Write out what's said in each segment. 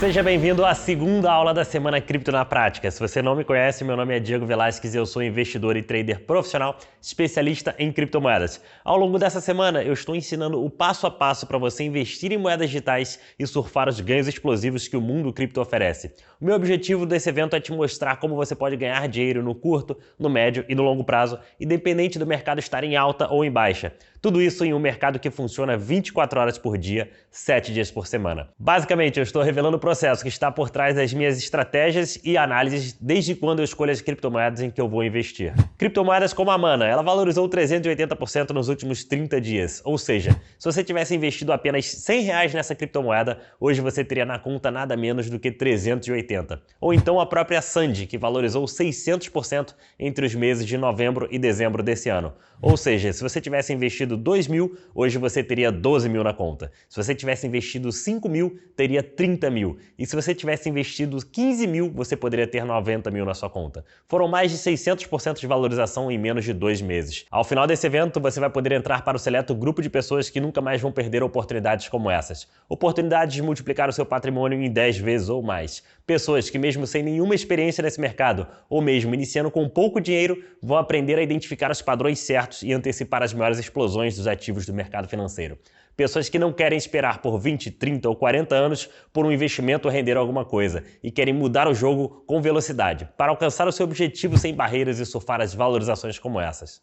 Seja bem-vindo à segunda aula da Semana Cripto na Prática. Se você não me conhece, meu nome é Diego Velasquez e eu sou investidor e trader profissional, especialista em criptomoedas. Ao longo dessa semana, eu estou ensinando o passo a passo para você investir em moedas digitais e surfar os ganhos explosivos que o mundo cripto oferece. O meu objetivo desse evento é te mostrar como você pode ganhar dinheiro no curto, no médio e no longo prazo, independente do mercado estar em alta ou em baixa. Tudo isso em um mercado que funciona 24 horas por dia, 7 dias por semana. Basicamente, eu estou revelando o processo que está por trás das minhas estratégias e análises desde quando eu escolho as criptomoedas em que eu vou investir. Criptomoedas como a Mana, ela valorizou 380% nos últimos 30 dias. Ou seja, se você tivesse investido apenas R$100 nessa criptomoeda, hoje você teria na conta nada menos do que 380. Ou então a própria Sandy, que valorizou 600% entre os meses de novembro e dezembro desse ano. Ou seja, se você tivesse investido 2 mil, hoje você teria 12 mil na conta. Se você tivesse investido 5 mil, teria 30 mil. E se você tivesse investido 15 mil, você poderia ter 90 mil na sua conta. Foram mais de 600% de valorização em menos de 2 meses. Ao final desse evento, você vai poder entrar para o seleto grupo de pessoas que nunca mais vão perder oportunidades como essas. Oportunidades de multiplicar o seu patrimônio em 10 vezes ou mais. Pessoas que mesmo sem nenhuma experiência nesse mercado, ou mesmo iniciando com pouco dinheiro, vão aprender a identificar os padrões certos e antecipar as maiores explosões dos ativos do mercado financeiro. Pessoas que não querem esperar por 20, 30 ou 40 anos por um investimento render alguma coisa e querem mudar o jogo com velocidade para alcançar o seu objetivo sem barreiras e surfar as valorizações como essas.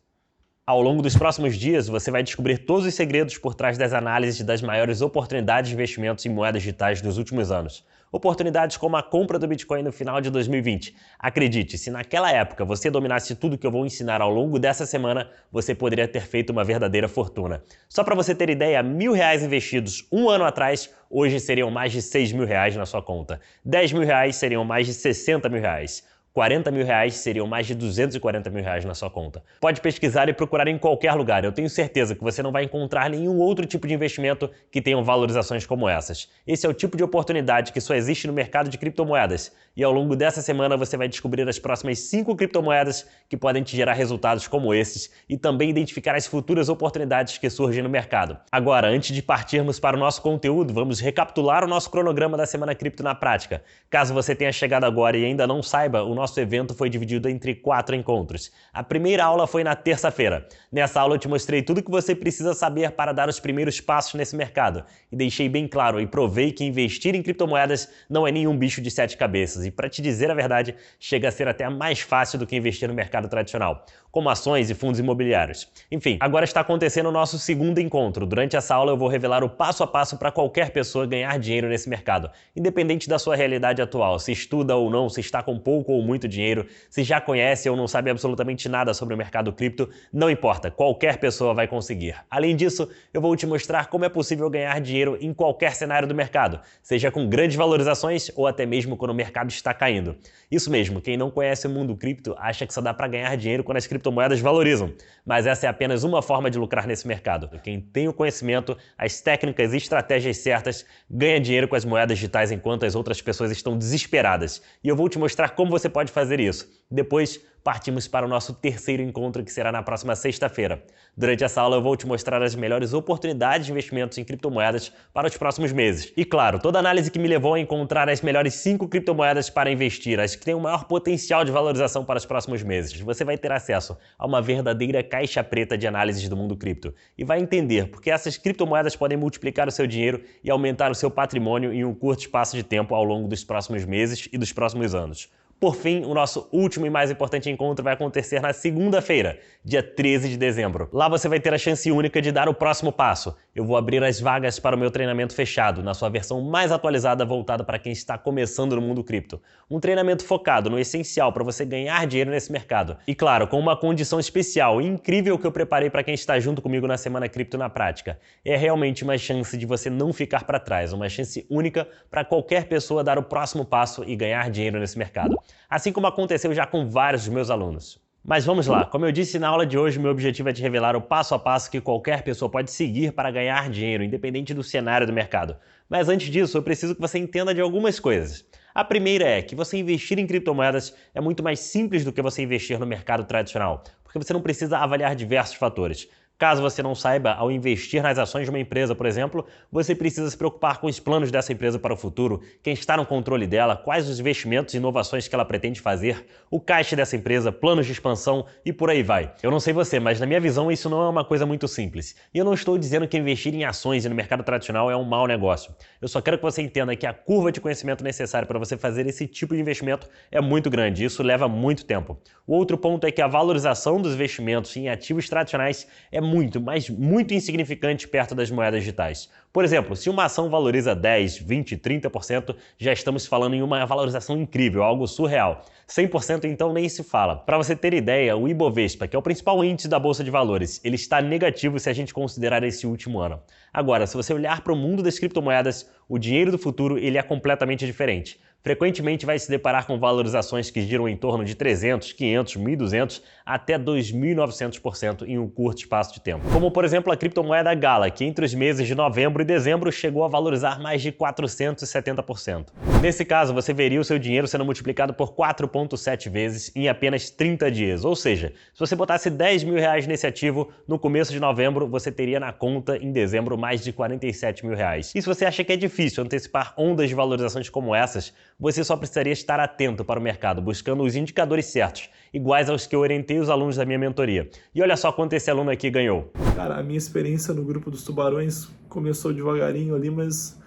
Ao longo dos próximos dias, você vai descobrir todos os segredos por trás das análises das maiores oportunidades de investimentos em moedas digitais dos últimos anos. Oportunidades como a compra do Bitcoin no final de 2020. Acredite, se naquela época você dominasse tudo que eu vou ensinar ao longo dessa semana, você poderia ter feito uma verdadeira fortuna. Só para você ter ideia, R$1.000 investidos um ano atrás, hoje seriam mais de R$6 mil na sua conta. R$10 mil seriam mais de R$60 mil. R$40 mil seriam mais de R$240 mil na sua conta. Pode pesquisar e procurar em qualquer lugar. Eu tenho certeza que você não vai encontrar nenhum outro tipo de investimento que tenha valorizações como essas. Esse é o tipo de oportunidade que só existe no mercado de criptomoedas. E ao longo dessa semana você vai descobrir as próximas 5 criptomoedas que podem te gerar resultados como esses e também identificar as futuras oportunidades que surgem no mercado. Agora, antes de partirmos para o nosso conteúdo, vamos recapitular o nosso cronograma da Semana Cripto na Prática. Caso você tenha chegado agora e ainda não saiba, o nosso evento foi dividido entre 4 encontros. A primeira aula foi na terça-feira. Nessa aula eu te mostrei tudo o que você precisa saber para dar os primeiros passos nesse mercado e deixei bem claro e provei que investir em criptomoedas não é nenhum bicho de 7 cabeças e, para te dizer a verdade, chega a ser até mais fácil do que investir no mercado tradicional, como ações e fundos imobiliários. Enfim, agora está acontecendo o nosso segundo encontro. Durante essa aula eu vou revelar o passo a passo para qualquer pessoa ganhar dinheiro nesse mercado, independente da sua realidade atual, se estuda ou não, se está com pouco ou muito dinheiro, se já conhece ou não sabe absolutamente nada sobre o mercado cripto, não importa, qualquer pessoa vai conseguir. Além disso, eu vou te mostrar como é possível ganhar dinheiro em qualquer cenário do mercado, seja com grandes valorizações ou até mesmo quando o mercado está caindo. Isso mesmo, quem não conhece o mundo cripto acha que só dá para ganhar dinheiro quando as criptomoedas valorizam, mas essa é apenas uma forma de lucrar nesse mercado. Quem tem o conhecimento, as técnicas e estratégias certas, ganha dinheiro com as moedas digitais enquanto as outras pessoas estão desesperadas. E eu vou te mostrar como você pode fazer isso. Depois, partimos para o nosso terceiro encontro, que será na próxima sexta-feira. Durante essa aula eu vou te mostrar as melhores oportunidades de investimentos em criptomoedas para os próximos meses. E claro, toda a análise que me levou a encontrar as melhores 5 criptomoedas para investir, as que têm o maior potencial de valorização para os próximos meses. Você vai ter acesso a uma verdadeira caixa preta de análises do mundo cripto e vai entender porque essas criptomoedas podem multiplicar o seu dinheiro e aumentar o seu patrimônio em um curto espaço de tempo ao longo dos próximos meses e dos próximos anos. Por fim, o nosso último e mais importante encontro vai acontecer na segunda-feira, dia 13 de dezembro. Lá você vai ter a chance única de dar o próximo passo. Eu vou abrir as vagas para o meu treinamento fechado, na sua versão mais atualizada voltada para quem está começando no mundo cripto. Um treinamento focado no essencial para você ganhar dinheiro nesse mercado. E claro, com uma condição especial e incrível que eu preparei para quem está junto comigo na Semana Cripto na Prática. É realmente uma chance de você não ficar para trás, uma chance única para qualquer pessoa dar o próximo passo e ganhar dinheiro nesse mercado. Assim como aconteceu já com vários dos meus alunos. Mas vamos lá, como eu disse na aula de hoje, meu objetivo é te revelar o passo a passo que qualquer pessoa pode seguir para ganhar dinheiro, independente do cenário do mercado. Mas antes disso, eu preciso que você entenda de algumas coisas. A primeira é que você investir em criptomoedas é muito mais simples do que você investir no mercado tradicional, porque você não precisa avaliar diversos fatores. Caso você não saiba, ao investir nas ações de uma empresa, por exemplo, você precisa se preocupar com os planos dessa empresa para o futuro, quem está no controle dela, quais os investimentos e inovações que ela pretende fazer, o caixa dessa empresa, planos de expansão e por aí vai. Eu não sei você, mas na minha visão isso não é uma coisa muito simples. E eu não estou dizendo que investir em ações e no mercado tradicional é um mau negócio. Eu só quero que você entenda que a curva de conhecimento necessária para você fazer esse tipo de investimento é muito grande e isso leva muito tempo. O outro ponto é que a valorização dos investimentos em ativos tradicionais é muito, mas muito insignificante perto das moedas digitais. Por exemplo, se uma ação valoriza 10, 20, 30%, já estamos falando em uma valorização incrível, algo surreal. 100% então nem se fala. Para você ter ideia, o Ibovespa, que é o principal índice da Bolsa de Valores, ele está negativo se a gente considerar esse último ano. Agora, se você olhar para o mundo das criptomoedas, o dinheiro do futuro ele é completamente diferente. Frequentemente vai se deparar com valorizações que giram em torno de 300, 500, 1.200 até 2.900% em um curto espaço de tempo. Como, por exemplo, a criptomoeda Gala, que entre os meses de novembro e dezembro chegou a valorizar mais de 470%. Nesse caso, você veria o seu dinheiro sendo multiplicado por 4,7 vezes em apenas 30 dias. Ou seja, se você botasse 10 mil reais nesse ativo, no começo de novembro, você teria na conta em dezembro mais de 47 mil reais. E se você acha que é difícil antecipar ondas de valorizações como essas, você só precisaria estar atento para o mercado, buscando os indicadores certos, iguais aos que eu orientei os alunos da minha mentoria. E olha só quanto esse aluno aqui ganhou. Cara, a minha experiência no grupo dos tubarões começou devagarinho ali, mas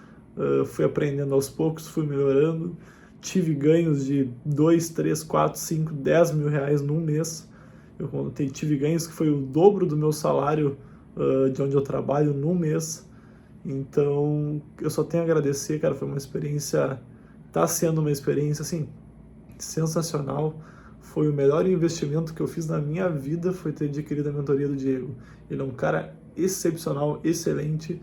fui aprendendo aos poucos, fui melhorando. Tive ganhos de 2, 3, 4, 5, 10 mil reais num mês. Tive ganhos que foi o dobro do meu salário de onde eu trabalho num mês. Então, eu só tenho a agradecer, cara, foi uma experiência... Está sendo uma experiência, assim, sensacional. Foi o melhor investimento que eu fiz na minha vida, foi ter adquirido a mentoria do Diego. Ele é um cara excepcional, excelente,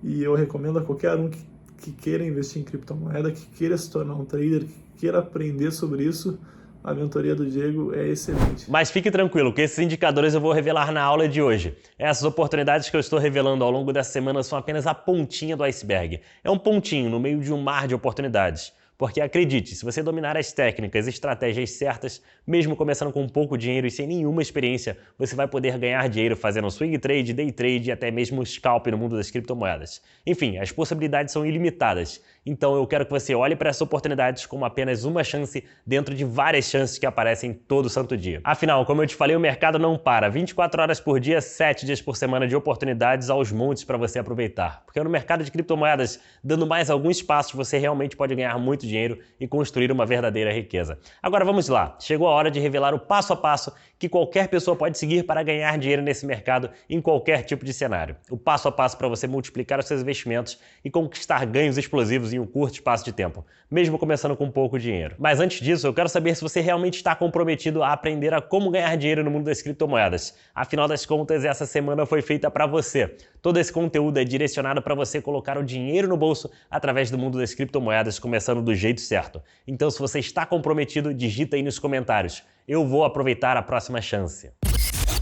e eu recomendo a qualquer um que queira investir em criptomoeda, que queira se tornar um trader, que queira aprender sobre isso. A mentoria do Diego é excelente. Mas fique tranquilo, que esses indicadores eu vou revelar na aula de hoje. Essas oportunidades que eu estou revelando ao longo dessa semana são apenas a pontinha do iceberg. É um pontinho no meio de um mar de oportunidades. Porque acredite, se você dominar as técnicas e estratégias certas, mesmo começando com pouco dinheiro e sem nenhuma experiência, você vai poder ganhar dinheiro fazendo swing trade, day trade e até mesmo scalp no mundo das criptomoedas. Enfim, as possibilidades são ilimitadas. Então eu quero que você olhe para essas oportunidades como apenas uma chance dentro de várias chances que aparecem todo santo dia. Afinal, como eu te falei, o mercado não para. 24 horas por dia, 7 dias por semana de oportunidades aos montes para você aproveitar. Porque no mercado de criptomoedas, dando mais alguns passos, você realmente pode ganhar muito dinheiro e construir uma verdadeira riqueza. Agora vamos lá, chegou a hora de revelar o passo a passo que qualquer pessoa pode seguir para ganhar dinheiro nesse mercado em qualquer tipo de cenário. O passo a passo para você multiplicar os seus investimentos e conquistar ganhos explosivos em um curto espaço de tempo, mesmo começando com pouco dinheiro. Mas antes disso, eu quero saber se você realmente está comprometido a aprender a como ganhar dinheiro no mundo das criptomoedas. Afinal das contas, essa semana foi feita para você. Todo esse conteúdo é direcionado para você colocar o dinheiro no bolso através do mundo das criptomoedas, começando do jeito certo. Então, se você está comprometido, digita aí nos comentários. Eu vou aproveitar a próxima chance.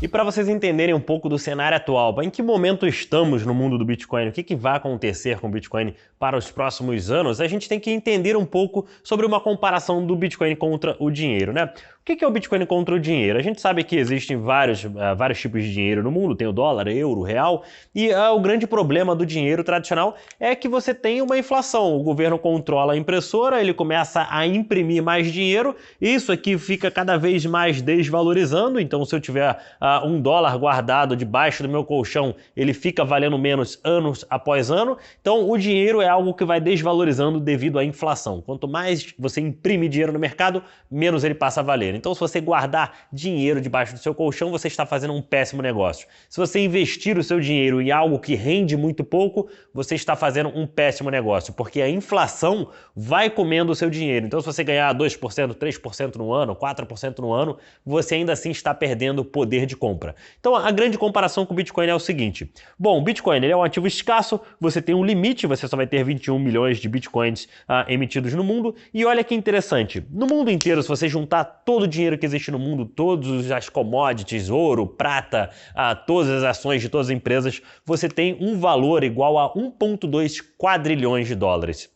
E para vocês entenderem um pouco do cenário atual, em que momento estamos no mundo do Bitcoin, o que vai acontecer com o Bitcoin para os próximos anos, a gente tem que entender um pouco sobre uma comparação do Bitcoin contra o dinheiro, né? O que é o Bitcoin contra o dinheiro? A gente sabe que existem vários tipos de dinheiro no mundo, tem o dólar, euro, real, e o grande problema do dinheiro tradicional é que você tem uma inflação. O governo controla a impressora, ele começa a imprimir mais dinheiro, isso aqui fica cada vez mais desvalorizando, então se eu tiver $1 guardado debaixo do meu colchão, ele fica valendo menos anos após ano, então o dinheiro é algo que vai desvalorizando devido à inflação. Quanto mais você imprime dinheiro no mercado, menos ele passa a valer. Então, se você guardar dinheiro debaixo do seu colchão, você está fazendo um péssimo negócio. Se você investir o seu dinheiro em algo que rende muito pouco, você está fazendo um péssimo negócio, porque a inflação vai comendo o seu dinheiro. Então, se você ganhar 2%, 3% no ano, 4% no ano, você ainda assim está perdendo poder de compra. Então, a grande comparação com o Bitcoin é o seguinte. Bom, o Bitcoin ele é um ativo escasso, você tem um limite, você só vai ter 21 milhões de Bitcoins emitidos no mundo. E olha que interessante, no mundo inteiro, se você juntar todo o dinheiro que existe no mundo, todas as commodities, ouro, prata, todas as ações de todas as empresas, você tem um valor igual a 1,2 quadrilhões de dólares.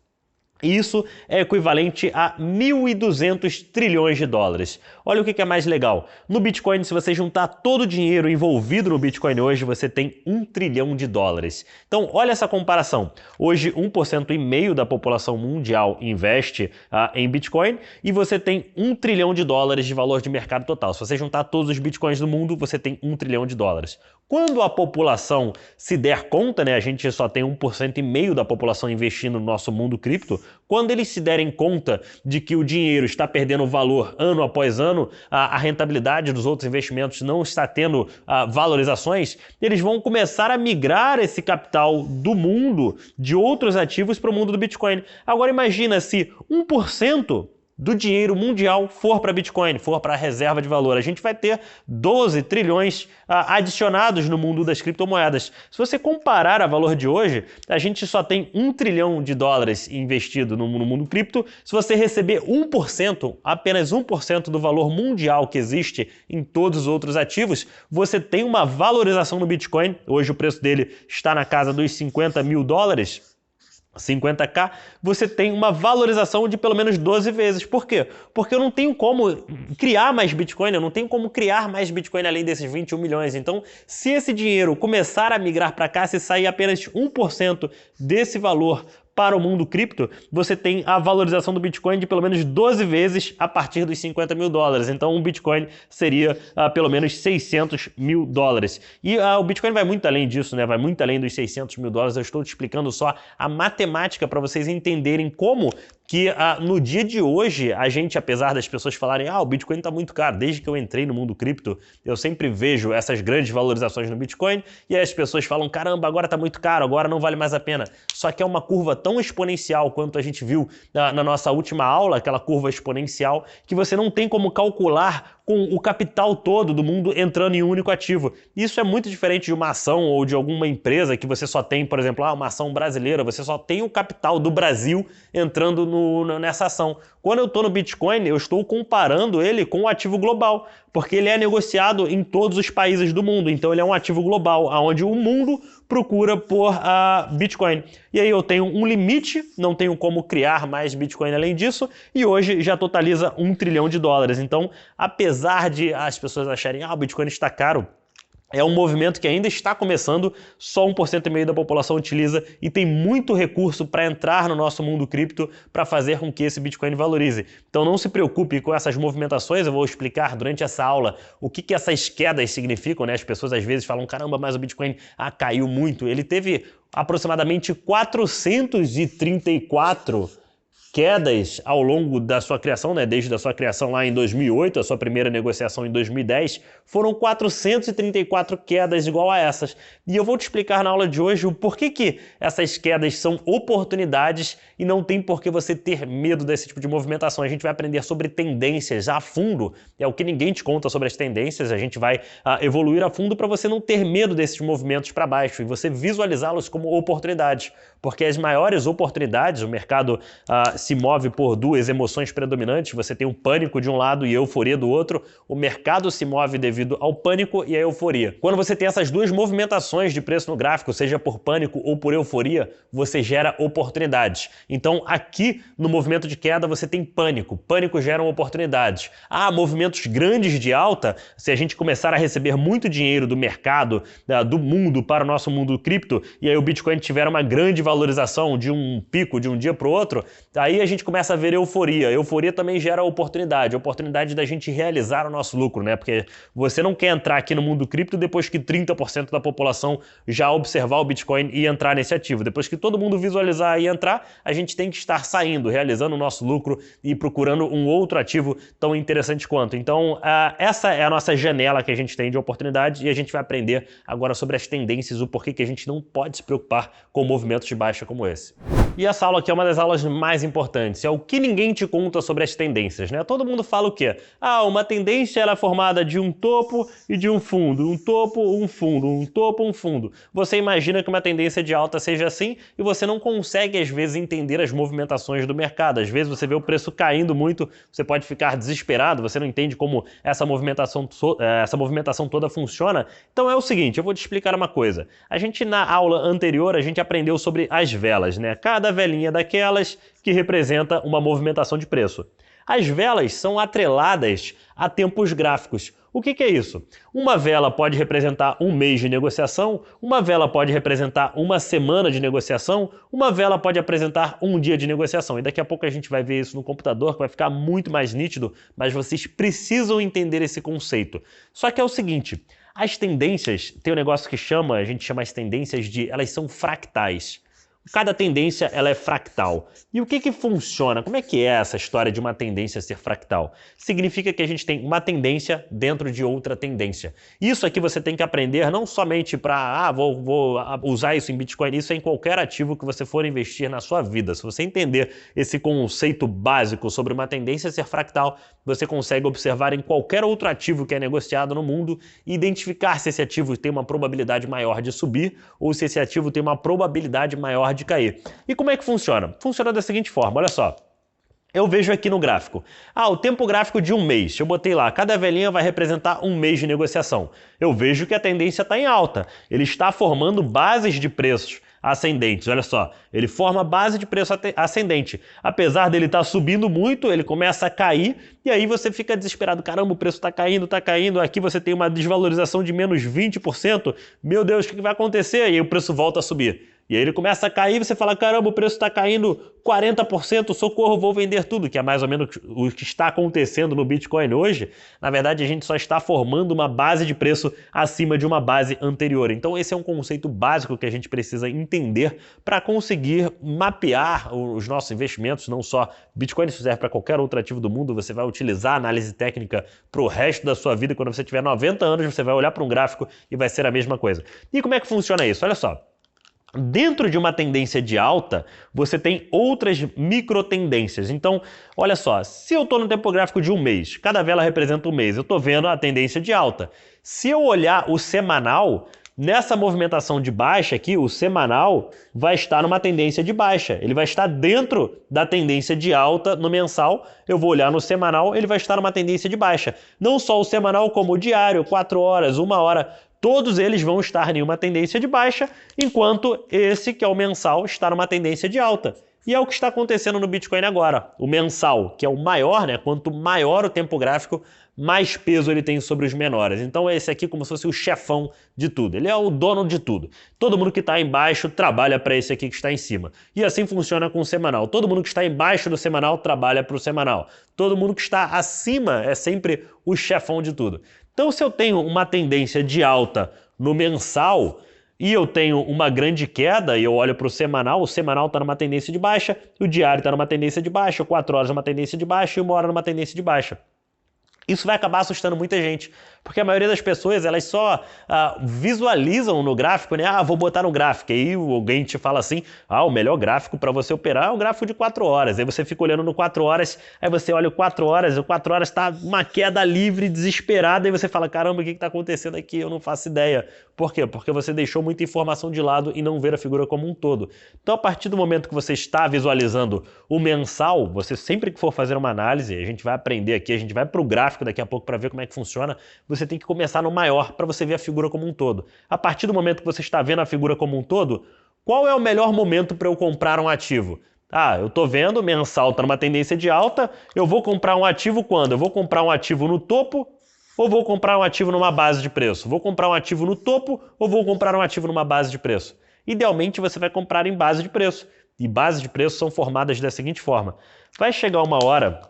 E isso é equivalente a 1.200 trilhões de dólares. Olha o que é mais legal. No Bitcoin, se você juntar todo o dinheiro envolvido no Bitcoin hoje, você tem 1 trilhão de dólares. Então, olha essa comparação. Hoje, 1,5% da população mundial investe em Bitcoin e você tem 1 trilhão de dólares de valor de mercado total. Se você juntar todos os Bitcoins do mundo, você tem 1 trilhão de dólares. Quando a população se der conta, né, a gente só tem 1,5% da população investindo no nosso mundo cripto, quando eles se derem conta de que o dinheiro está perdendo valor ano após ano, a rentabilidade dos outros investimentos não está tendo valorizações, eles vão começar a migrar esse capital do mundo de outros ativos para o mundo do Bitcoin. Agora imagina se 1% do dinheiro mundial for para Bitcoin, for para a reserva de valor. A gente vai ter 12 trilhões adicionados no mundo das criptomoedas. Se você comparar a valor de hoje, a gente só tem 1 trilhão de dólares investido no mundo cripto. Se você receber 1%, apenas 1% do valor mundial que existe em todos os outros ativos, você tem uma valorização no Bitcoin. Hoje o preço dele está na casa dos 50 mil dólares. 50k, você tem uma valorização de pelo menos 12 vezes. Por quê? Porque eu não tenho como criar mais Bitcoin, eu não tenho como criar mais Bitcoin além desses 21 milhões. Então, se esse dinheiro começar a migrar para cá, se sair apenas 1% desse valor para o mundo cripto, você tem a valorização do Bitcoin de pelo menos 12 vezes a partir dos 50 mil dólares. Então, um Bitcoin seria pelo menos 600 mil dólares. E o Bitcoin vai muito além disso, né? Vai muito além dos 600 mil dólares. Eu estou te explicando só a matemática para vocês entenderem como que no dia de hoje, a gente, apesar das pessoas falarem o Bitcoin está muito caro, desde que eu entrei no mundo cripto, eu sempre vejo essas grandes valorizações no Bitcoin e aí as pessoas falam, caramba, agora está muito caro, agora não vale mais a pena. Só que é uma curva tão exponencial quanto a gente viu na nossa última aula, aquela curva exponencial, que você não tem como calcular com o capital todo do mundo entrando em um único ativo. Isso é muito diferente de uma ação ou de alguma empresa que você só tem, por exemplo, uma ação brasileira, você só tem o capital do Brasil entrando nessa ação. Quando eu estou no Bitcoin, eu estou comparando ele com o ativo global, porque ele é negociado em todos os países do mundo, então ele é um ativo global, onde o mundo procura por Bitcoin. E aí eu tenho um limite, não tenho como criar mais Bitcoin além disso, e hoje já totaliza 1 trilhão de dólares. Então, apesar de as pessoas acharem o Bitcoin está caro, é um movimento que ainda está começando, só 1,5% da população utiliza e tem muito recurso para entrar no nosso mundo cripto para fazer com que esse Bitcoin valorize. Então não se preocupe com essas movimentações, eu vou explicar durante essa aula o que essas quedas significam, né? As pessoas às vezes falam, caramba, mas o Bitcoin caiu muito. Ele teve aproximadamente 434 quedas ao longo da sua criação, né? Desde a sua criação lá em 2008, a sua primeira negociação em 2010, foram 434 quedas igual a essas. E eu vou te explicar na aula de hoje o porquê que essas quedas são oportunidades e não tem por que você ter medo desse tipo de movimentação. A gente vai aprender sobre tendências a fundo, é o que ninguém te conta sobre as tendências, a gente vai evoluir a fundo para você não ter medo desses movimentos para baixo e você visualizá-los como oportunidades, porque as maiores oportunidades, o mercado se move por duas emoções predominantes, você tem o pânico de um lado e a euforia do outro, o mercado se move devido ao pânico e à euforia. Quando você tem essas duas movimentações de preço no gráfico, seja por pânico ou por euforia, você gera oportunidades. Então aqui no movimento de queda você tem pânico, pânico geram oportunidades. Movimentos grandes de alta, se a gente começar a receber muito dinheiro do mercado, do mundo para o nosso mundo cripto, e aí o Bitcoin tiver uma grande valorização de um pico de um dia para o outro, aí a gente começa a ver euforia. Euforia também gera oportunidade da gente realizar o nosso lucro, né? Porque você não quer entrar aqui no mundo cripto depois que 30% da população já observar o Bitcoin e entrar nesse ativo. Depois que todo mundo visualizar e entrar, a gente tem que estar saindo, realizando o nosso lucro e procurando um outro ativo tão interessante quanto. Então, essa é a nossa janela que a gente tem de oportunidade e a gente vai aprender agora sobre as tendências, o porquê que a gente não pode se preocupar com movimentos de baixa como esse. E essa aula aqui é uma das aulas mais importantes, é o que ninguém te conta sobre as tendências, né? Todo mundo fala o quê? Uma tendência ela é formada de um topo e de um fundo, um topo, um fundo, um topo, um fundo. Você imagina que uma tendência de alta seja assim e você não consegue às vezes entender as movimentações do mercado. Às vezes você vê o preço caindo muito, você pode ficar desesperado, você não entende como essa movimentação toda funciona. Então é o seguinte, eu vou te explicar uma coisa. A gente na aula anterior, a gente aprendeu sobre as velas, né? Cada cada velinha daquelas que representa uma movimentação de preço. As velas são atreladas a tempos gráficos. O que é isso? Uma vela pode representar um mês de negociação, uma vela pode representar uma semana de negociação, uma vela pode apresentar um dia de negociação. E daqui a pouco a gente vai ver isso no computador, que vai ficar muito mais nítido, mas vocês precisam entender esse conceito. Só que é o seguinte, as tendências, tem um negócio que a gente chama as tendências elas são fractais. Cada tendência ela é fractal. E o que funciona? Como é que é essa história de uma tendência ser fractal? Significa que a gente tem uma tendência dentro de outra tendência. Isso aqui você tem que aprender não somente para, vou usar isso em Bitcoin, isso é em qualquer ativo que você for investir na sua vida. Se você entender esse conceito básico sobre uma tendência ser fractal, você consegue observar em qualquer outro ativo que é negociado no mundo e identificar se esse ativo tem uma probabilidade maior de subir ou se esse ativo tem uma probabilidade maior de cair. E como é que funciona? Funciona da seguinte forma, olha só. Eu vejo aqui no gráfico. O tempo gráfico de um mês. Eu botei lá, cada velinha vai representar um mês de negociação. Eu vejo que a tendência está em alta. Ele está formando bases de preços ascendentes. Olha só, ele forma base de preço ascendente. Apesar dele estar subindo muito, ele começa a cair e aí você fica desesperado. Caramba, o preço está caindo, está caindo. Aqui você tem uma desvalorização de menos 20%. Meu Deus, o que vai acontecer? E aí o preço volta a subir. E aí ele começa a cair, você fala, caramba, o preço está caindo 40%, socorro, vou vender tudo, que é mais ou menos o que está acontecendo no Bitcoin hoje. Na verdade, a gente só está formando uma base de preço acima de uma base anterior. Então esse é um conceito básico que a gente precisa entender para conseguir mapear os nossos investimentos, não só Bitcoin, isso serve para qualquer outro ativo do mundo, você vai utilizar a análise técnica para o resto da sua vida. Quando você tiver 90 anos, você vai olhar para um gráfico e vai ser a mesma coisa. E como é que funciona isso? Olha só. Dentro de uma tendência de alta, você tem outras microtendências. Então, olha só, se eu estou no tempo gráfico de um mês, cada vela representa um mês, eu estou vendo a tendência de alta. Se eu olhar o semanal, nessa movimentação de baixa aqui, o semanal vai estar numa tendência de baixa. Ele vai estar dentro da tendência de alta no mensal. Eu vou olhar no semanal, ele vai estar numa tendência de baixa. Não só o semanal, como o diário, 4 horas, 1 hora. Todos eles vão estar em uma tendência de baixa, enquanto esse, que é o mensal, está numa tendência de alta. E é o que está acontecendo no Bitcoin agora. O mensal, que é o maior, né? Quanto maior o tempo gráfico, mais peso ele tem sobre os menores. Então esse aqui é como se fosse o chefão de tudo. Ele é o dono de tudo. Todo mundo que está embaixo trabalha para esse aqui que está em cima. E assim funciona com o semanal. Todo mundo que está embaixo do semanal trabalha para o semanal. Todo mundo que está acima é sempre o chefão de tudo. Então, se eu tenho uma tendência de alta no mensal e eu tenho uma grande queda e eu olho para o semanal está numa tendência de baixa, o diário está numa tendência de baixa, 4 horas numa tendência de baixa e 1 hora numa tendência de baixa. Isso vai acabar assustando muita gente, porque a maioria das pessoas elas só visualizam no gráfico, né? Vou botar no gráfico. Aí alguém te fala assim, o melhor gráfico para você operar é o gráfico de 4 horas. Aí você fica olhando no 4 horas, aí você olha o 4 horas está uma queda livre, desesperada, e você fala, caramba, o que está acontecendo aqui? Eu não faço ideia. Por quê? Porque você deixou muita informação de lado e não vê a figura como um todo. Então, a partir do momento que você está visualizando o mensal, você sempre que for fazer uma análise, a gente vai aprender aqui, a gente vai para o gráfico daqui a pouco para ver como é que funciona, você tem que começar no maior para você ver a figura como um todo. A partir do momento que você está vendo a figura como um todo, qual é o melhor momento para eu comprar um ativo? Eu estou vendo, o mensal está numa tendência de alta, eu vou comprar um ativo quando? Eu vou comprar um ativo no topo ou vou comprar um ativo numa base de preço? Vou comprar um ativo no topo ou vou comprar um ativo numa base de preço? Idealmente você vai comprar em base de preço. E bases de preço são formadas da seguinte forma. Vai chegar uma hora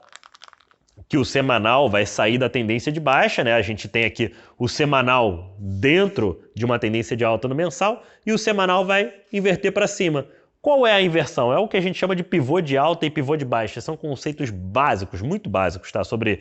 que o semanal vai sair da tendência de baixa, né? A gente tem aqui o semanal dentro de uma tendência de alta no mensal e o semanal vai inverter para cima. Qual é a inversão? É o que a gente chama de pivô de alta e pivô de baixa. São conceitos básicos, muito básicos, tá? Sobre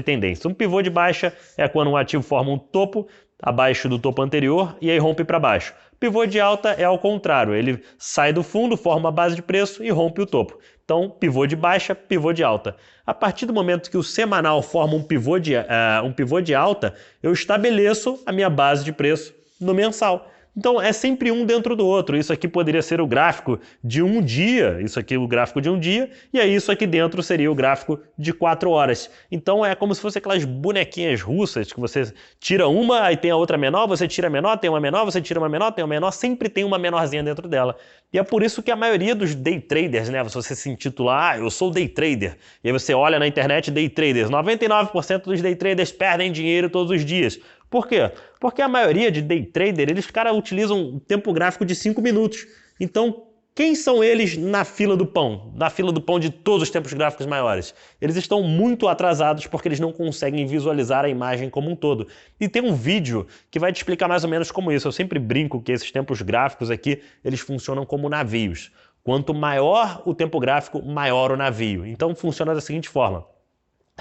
tendência. Um pivô de baixa é quando um ativo forma um topo abaixo do topo anterior e aí rompe para baixo. Pivô de alta é ao contrário, ele sai do fundo, forma uma base de preço e rompe o topo. Então, pivô de baixa, pivô de alta. A partir do momento que o semanal forma um pivô de alta, eu estabeleço a minha base de preço no mensal. Então é sempre um dentro do outro. Isso aqui poderia ser o gráfico de um dia, isso aqui é o gráfico de um dia, e aí isso aqui dentro seria o gráfico de 4 horas. Então é como se fosse aquelas bonequinhas russas que você tira uma, aí tem a outra menor, você tira a menor, tem uma menor, você tira uma menor, tem uma menor, sempre tem uma menorzinha dentro dela. E é por isso que a maioria dos day traders, né, se você se intitular, eu sou day trader, e aí você olha na internet day traders, 99% dos day traders perdem dinheiro todos os dias. Por quê? Porque a maioria de day trader, eles, cara, utilizam um tempo gráfico de 5 minutos. Então, quem são eles na fila do pão? Na fila do pão de todos os tempos gráficos maiores? Eles estão muito atrasados porque eles não conseguem visualizar a imagem como um todo. E tem um vídeo que vai te explicar mais ou menos como isso. Eu sempre brinco que esses tempos gráficos aqui, eles funcionam como navios. Quanto maior o tempo gráfico, maior o navio. Então, funciona da seguinte forma.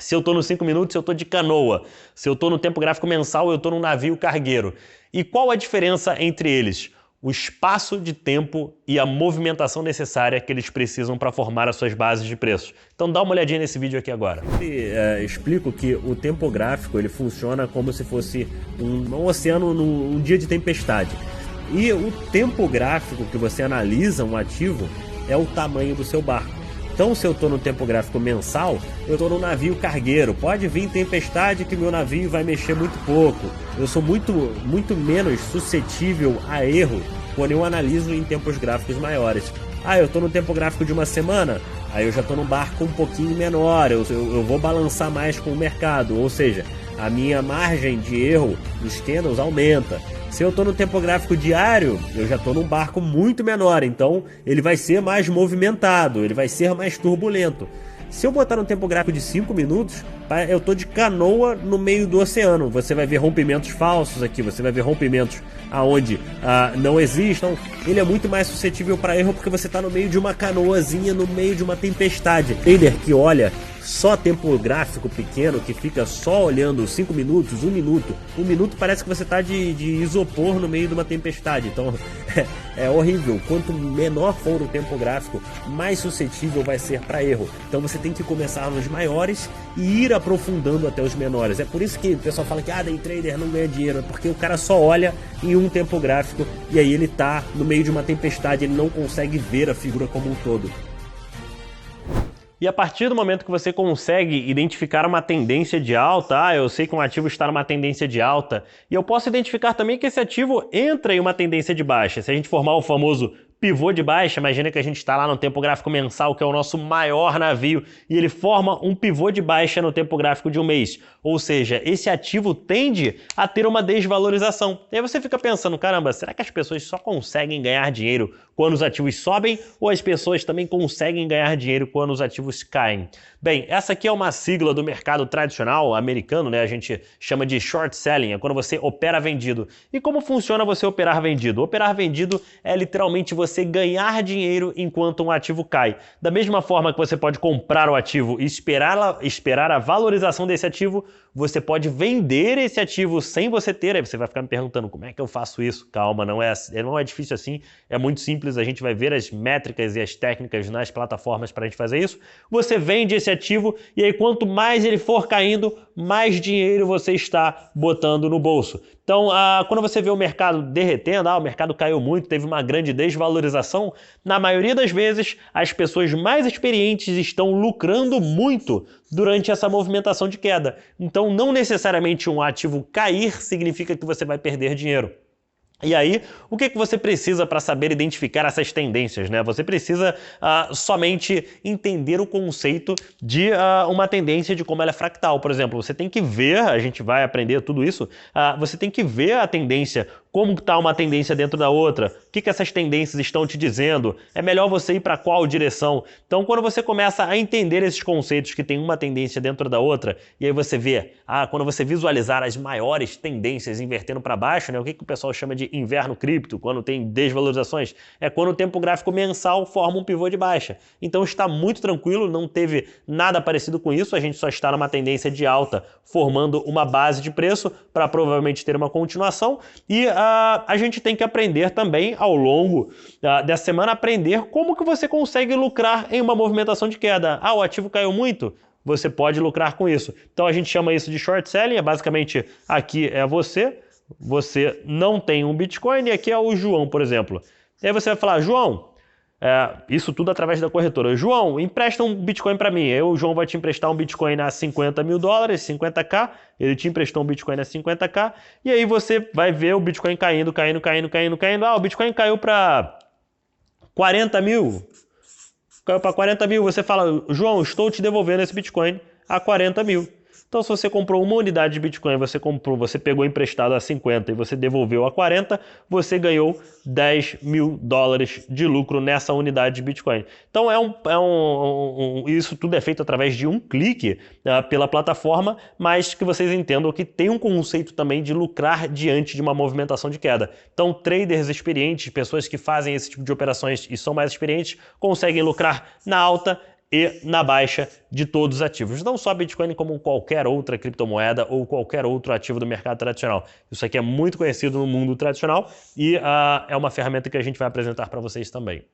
Se eu estou nos 5 minutos, eu estou de canoa. Se eu estou no tempo gráfico mensal, eu estou num navio cargueiro. E qual a diferença entre eles? O espaço de tempo e a movimentação necessária que eles precisam para formar as suas bases de preços. Então dá uma olhadinha nesse vídeo aqui agora. Explico que o tempo gráfico ele funciona como se fosse um oceano num dia de tempestade. E o tempo gráfico que você analisa um ativo é o tamanho do seu barco. Então, se eu estou no tempo gráfico mensal, eu estou no navio cargueiro. Pode vir tempestade que meu navio vai mexer muito pouco. Eu sou muito menos suscetível a erro quando eu analiso em tempos gráficos maiores. Eu estou no tempo gráfico de uma semana, aí eu já estou no barco um pouquinho menor, eu vou balançar mais com o mercado, ou seja, a minha margem de erro dos candles aumenta. Se eu estou no tempo gráfico diário, eu já estou num barco muito menor, então ele vai ser mais movimentado, ele vai ser mais turbulento. Se eu botar no tempo gráfico de 5 minutos, eu estou de canoa no meio do oceano. Você vai ver rompimentos falsos aqui, você vai ver rompimentos aonde não existam. Ele é muito mais suscetível para erro porque você está no meio de uma canoazinha, no meio de uma tempestade. Trader que olha só tempo gráfico pequeno, que fica só olhando 5 minutos, 1 minuto. 1 minuto parece que você está de isopor no meio de uma tempestade. Então é horrível. Quanto menor for o tempo gráfico, mais suscetível vai ser para erro. Então você tem que começar nos maiores e ir aprofundando até os menores. É por isso que o pessoal fala que day trader não ganha dinheiro, é porque o cara só olha em um tempo gráfico e aí ele está no meio de uma tempestade, ele não consegue ver a figura como um todo. E a partir do momento que você consegue identificar uma tendência de alta, eu sei que um ativo está numa tendência de alta, e eu posso identificar também que esse ativo entra em uma tendência de baixa. Se a gente formar o famoso pivô de baixa, imagina que a gente está lá no tempo gráfico mensal, que é o nosso maior navio, e ele forma um pivô de baixa no tempo gráfico de um mês. Ou seja, esse ativo tende a ter uma desvalorização. E aí você fica pensando, caramba, será que as pessoas só conseguem ganhar dinheiro quando os ativos sobem, ou as pessoas também conseguem ganhar dinheiro quando os ativos caem? Bem, essa aqui é uma sigla do mercado tradicional americano, né? A gente chama de short selling, é quando você opera vendido. E como funciona você operar vendido? Operar vendido é literalmente você ganhar dinheiro enquanto um ativo cai. Da mesma forma que você pode comprar o ativo e esperar a valorização desse ativo, você pode vender esse ativo sem você ter. Aí você vai ficar me perguntando, como é que eu faço isso? Calma, não é difícil assim, é muito simples. A gente vai ver as métricas e as técnicas nas plataformas para a gente fazer isso. Você vende esse ativo e aí quanto mais ele for caindo, mais dinheiro você está botando no bolso. Então, quando você vê o mercado derretendo, o mercado caiu muito, teve uma grande desvalorização, na maioria das vezes as pessoas mais experientes estão lucrando muito durante essa movimentação de queda. Então, não necessariamente um ativo cair significa que você vai perder dinheiro. E aí, o que você precisa para saber identificar essas tendências, né? Você precisa somente entender o conceito de uma tendência, de como ela é fractal. Por exemplo, você tem que ver, a gente vai aprender tudo isso, você tem que ver a tendência, como está uma tendência dentro da outra, o que essas tendências estão te dizendo, é melhor você ir para qual direção. Então, quando você começa a entender esses conceitos que tem uma tendência dentro da outra, e aí você vê, quando você visualizar as maiores tendências invertendo para baixo, né? O que o pessoal chama de inverno cripto, quando tem desvalorizações, é quando o tempo gráfico mensal forma um pivô de baixa. Então está muito tranquilo, não teve nada parecido com isso, a gente só está numa tendência de alta, formando uma base de preço para provavelmente ter uma continuação, e a gente tem que aprender também ao longo dessa semana, aprender como que você consegue lucrar em uma movimentação de queda. O ativo caiu muito? Você pode lucrar com isso. Então a gente chama isso de short selling, basicamente aqui é você você não tem um Bitcoin, e aqui é o João, por exemplo. E aí você vai falar, João, isso tudo através da corretora. João, empresta um Bitcoin para mim. Aí o João vai te emprestar um Bitcoin a $50 mil, 50k. Ele te emprestou um Bitcoin a 50k. E aí você vai ver o Bitcoin caindo. O Bitcoin caiu para 40 mil. Caiu para 40 mil. Você fala, João, estou te devolvendo esse Bitcoin a 40 mil. Então, se você comprou uma unidade de Bitcoin, você pegou emprestado a 50 e você devolveu a 40, você ganhou $10 mil de lucro nessa unidade de Bitcoin. Então, isso tudo é feito através de um clique pela plataforma, mas que vocês entendam que tem um conceito também de lucrar diante de uma movimentação de queda. Então, traders experientes, pessoas que fazem esse tipo de operações e são mais experientes, conseguem lucrar na alta e na baixa de todos os ativos. Não só Bitcoin, como qualquer outra criptomoeda ou qualquer outro ativo do mercado tradicional. Isso aqui é muito conhecido no mundo tradicional e é uma ferramenta que a gente vai apresentar para vocês também.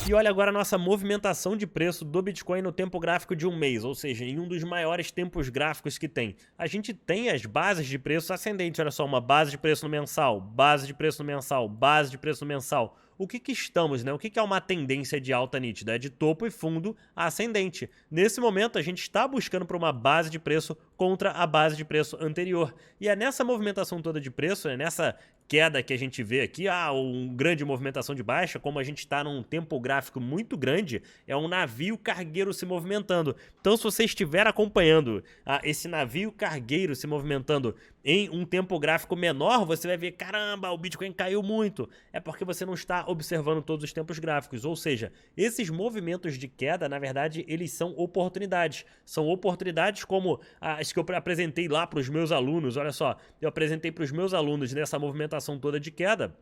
E olha agora a nossa movimentação de preço do Bitcoin no tempo gráfico de um mês, ou seja, em um dos maiores tempos gráficos que tem. A gente tem as bases de preço ascendentes, olha só, uma base de preço no mensal, base de preço no mensal, base de preço no mensal. O que estamos, né? O que é uma tendência de alta nítida? É de topo e fundo ascendente. Nesse momento, a gente está buscando por uma base de preço contra a base de preço anterior. E é nessa movimentação toda de preço, é nessa queda que a gente vê aqui, uma grande movimentação de baixa, como a gente está num tempo gráfico muito grande, é um navio cargueiro se movimentando. Então, se você estiver acompanhando esse navio cargueiro se movimentando em um tempo gráfico menor, você vai ver, caramba, o Bitcoin caiu muito. É porque você não está observando todos os tempos gráficos, ou seja, esses movimentos de queda, na verdade, eles são oportunidades. São oportunidades como as que eu apresentei lá para os meus alunos. Olha só, eu apresentei para os meus alunos nessa movimentação toda de queda,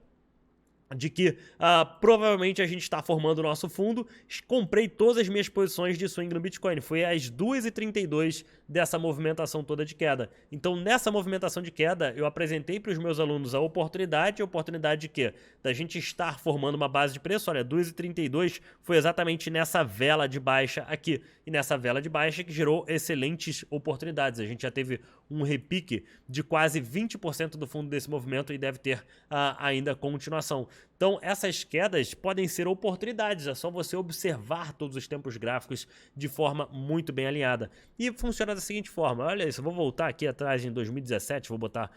de que provavelmente a gente está formando o nosso fundo. Comprei todas as minhas posições de swing no Bitcoin. Foi às 2h32 dessa movimentação toda de queda. Então, nessa movimentação de queda, eu apresentei para os meus alunos a oportunidade de quê? Da gente estar formando uma base de preço. Olha, 2h32 foi exatamente nessa vela de baixa aqui. E nessa vela de baixa que gerou excelentes oportunidades. A gente já teve um repique de quase 20% do fundo desse movimento e deve ter ainda continuação. Então, essas quedas podem ser oportunidades, é só você observar todos os tempos gráficos de forma muito bem alinhada. E funciona da seguinte forma, olha isso, eu vou voltar aqui atrás em 2017, vou botar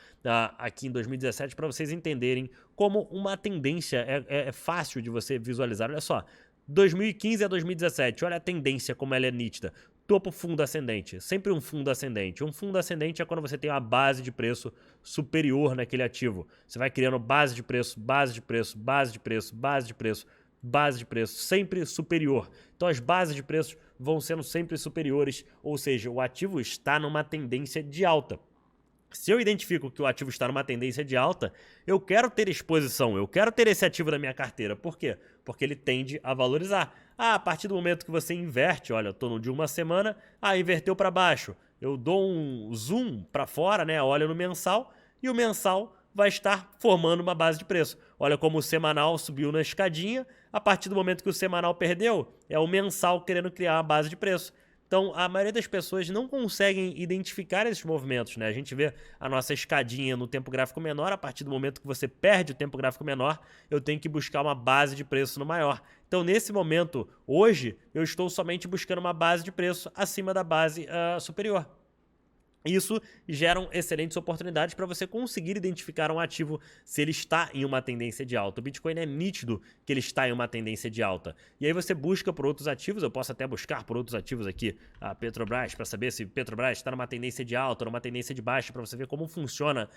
aqui em 2017 para vocês entenderem como uma tendência é fácil de você visualizar. Olha só, 2015 a 2017, olha a tendência como ela é nítida. Topo, fundo ascendente, sempre um fundo ascendente. Um fundo ascendente é quando você tem uma base de preço superior naquele ativo. Você vai criando base de preço, base de preço, base de preço, base de preço, base de preço, sempre superior. Então as bases de preços vão sendo sempre superiores, ou seja, o ativo está numa tendência de alta. Se eu identifico que o ativo está numa tendência de alta, eu quero ter exposição, eu quero ter esse ativo na minha carteira. Por quê? Porque ele tende a valorizar. A partir do momento que você inverte, olha, eu estou no de uma semana, inverteu para baixo. Eu dou um zoom para fora, né? Olha no mensal e o mensal vai estar formando uma base de preço. Olha como o semanal subiu na escadinha. A partir do momento que o semanal perdeu, é o mensal querendo criar uma base de preço. Então, a maioria das pessoas não conseguem identificar esses movimentos, né? A gente vê a nossa escadinha no tempo gráfico menor, a partir do momento que você perde o tempo gráfico menor, eu tenho que buscar uma base de preço no maior. Então, nesse momento, hoje, eu estou somente buscando uma base de preço acima da base superior. Isso geram excelentes oportunidades para você conseguir identificar um ativo se ele está em uma tendência de alta. O Bitcoin é nítido que ele está em uma tendência de alta. E aí você busca por outros ativos, eu posso até buscar por outros ativos aqui, a Petrobras, para saber se Petrobras está numa tendência de alta ou numa tendência de baixa, para você ver como funciona.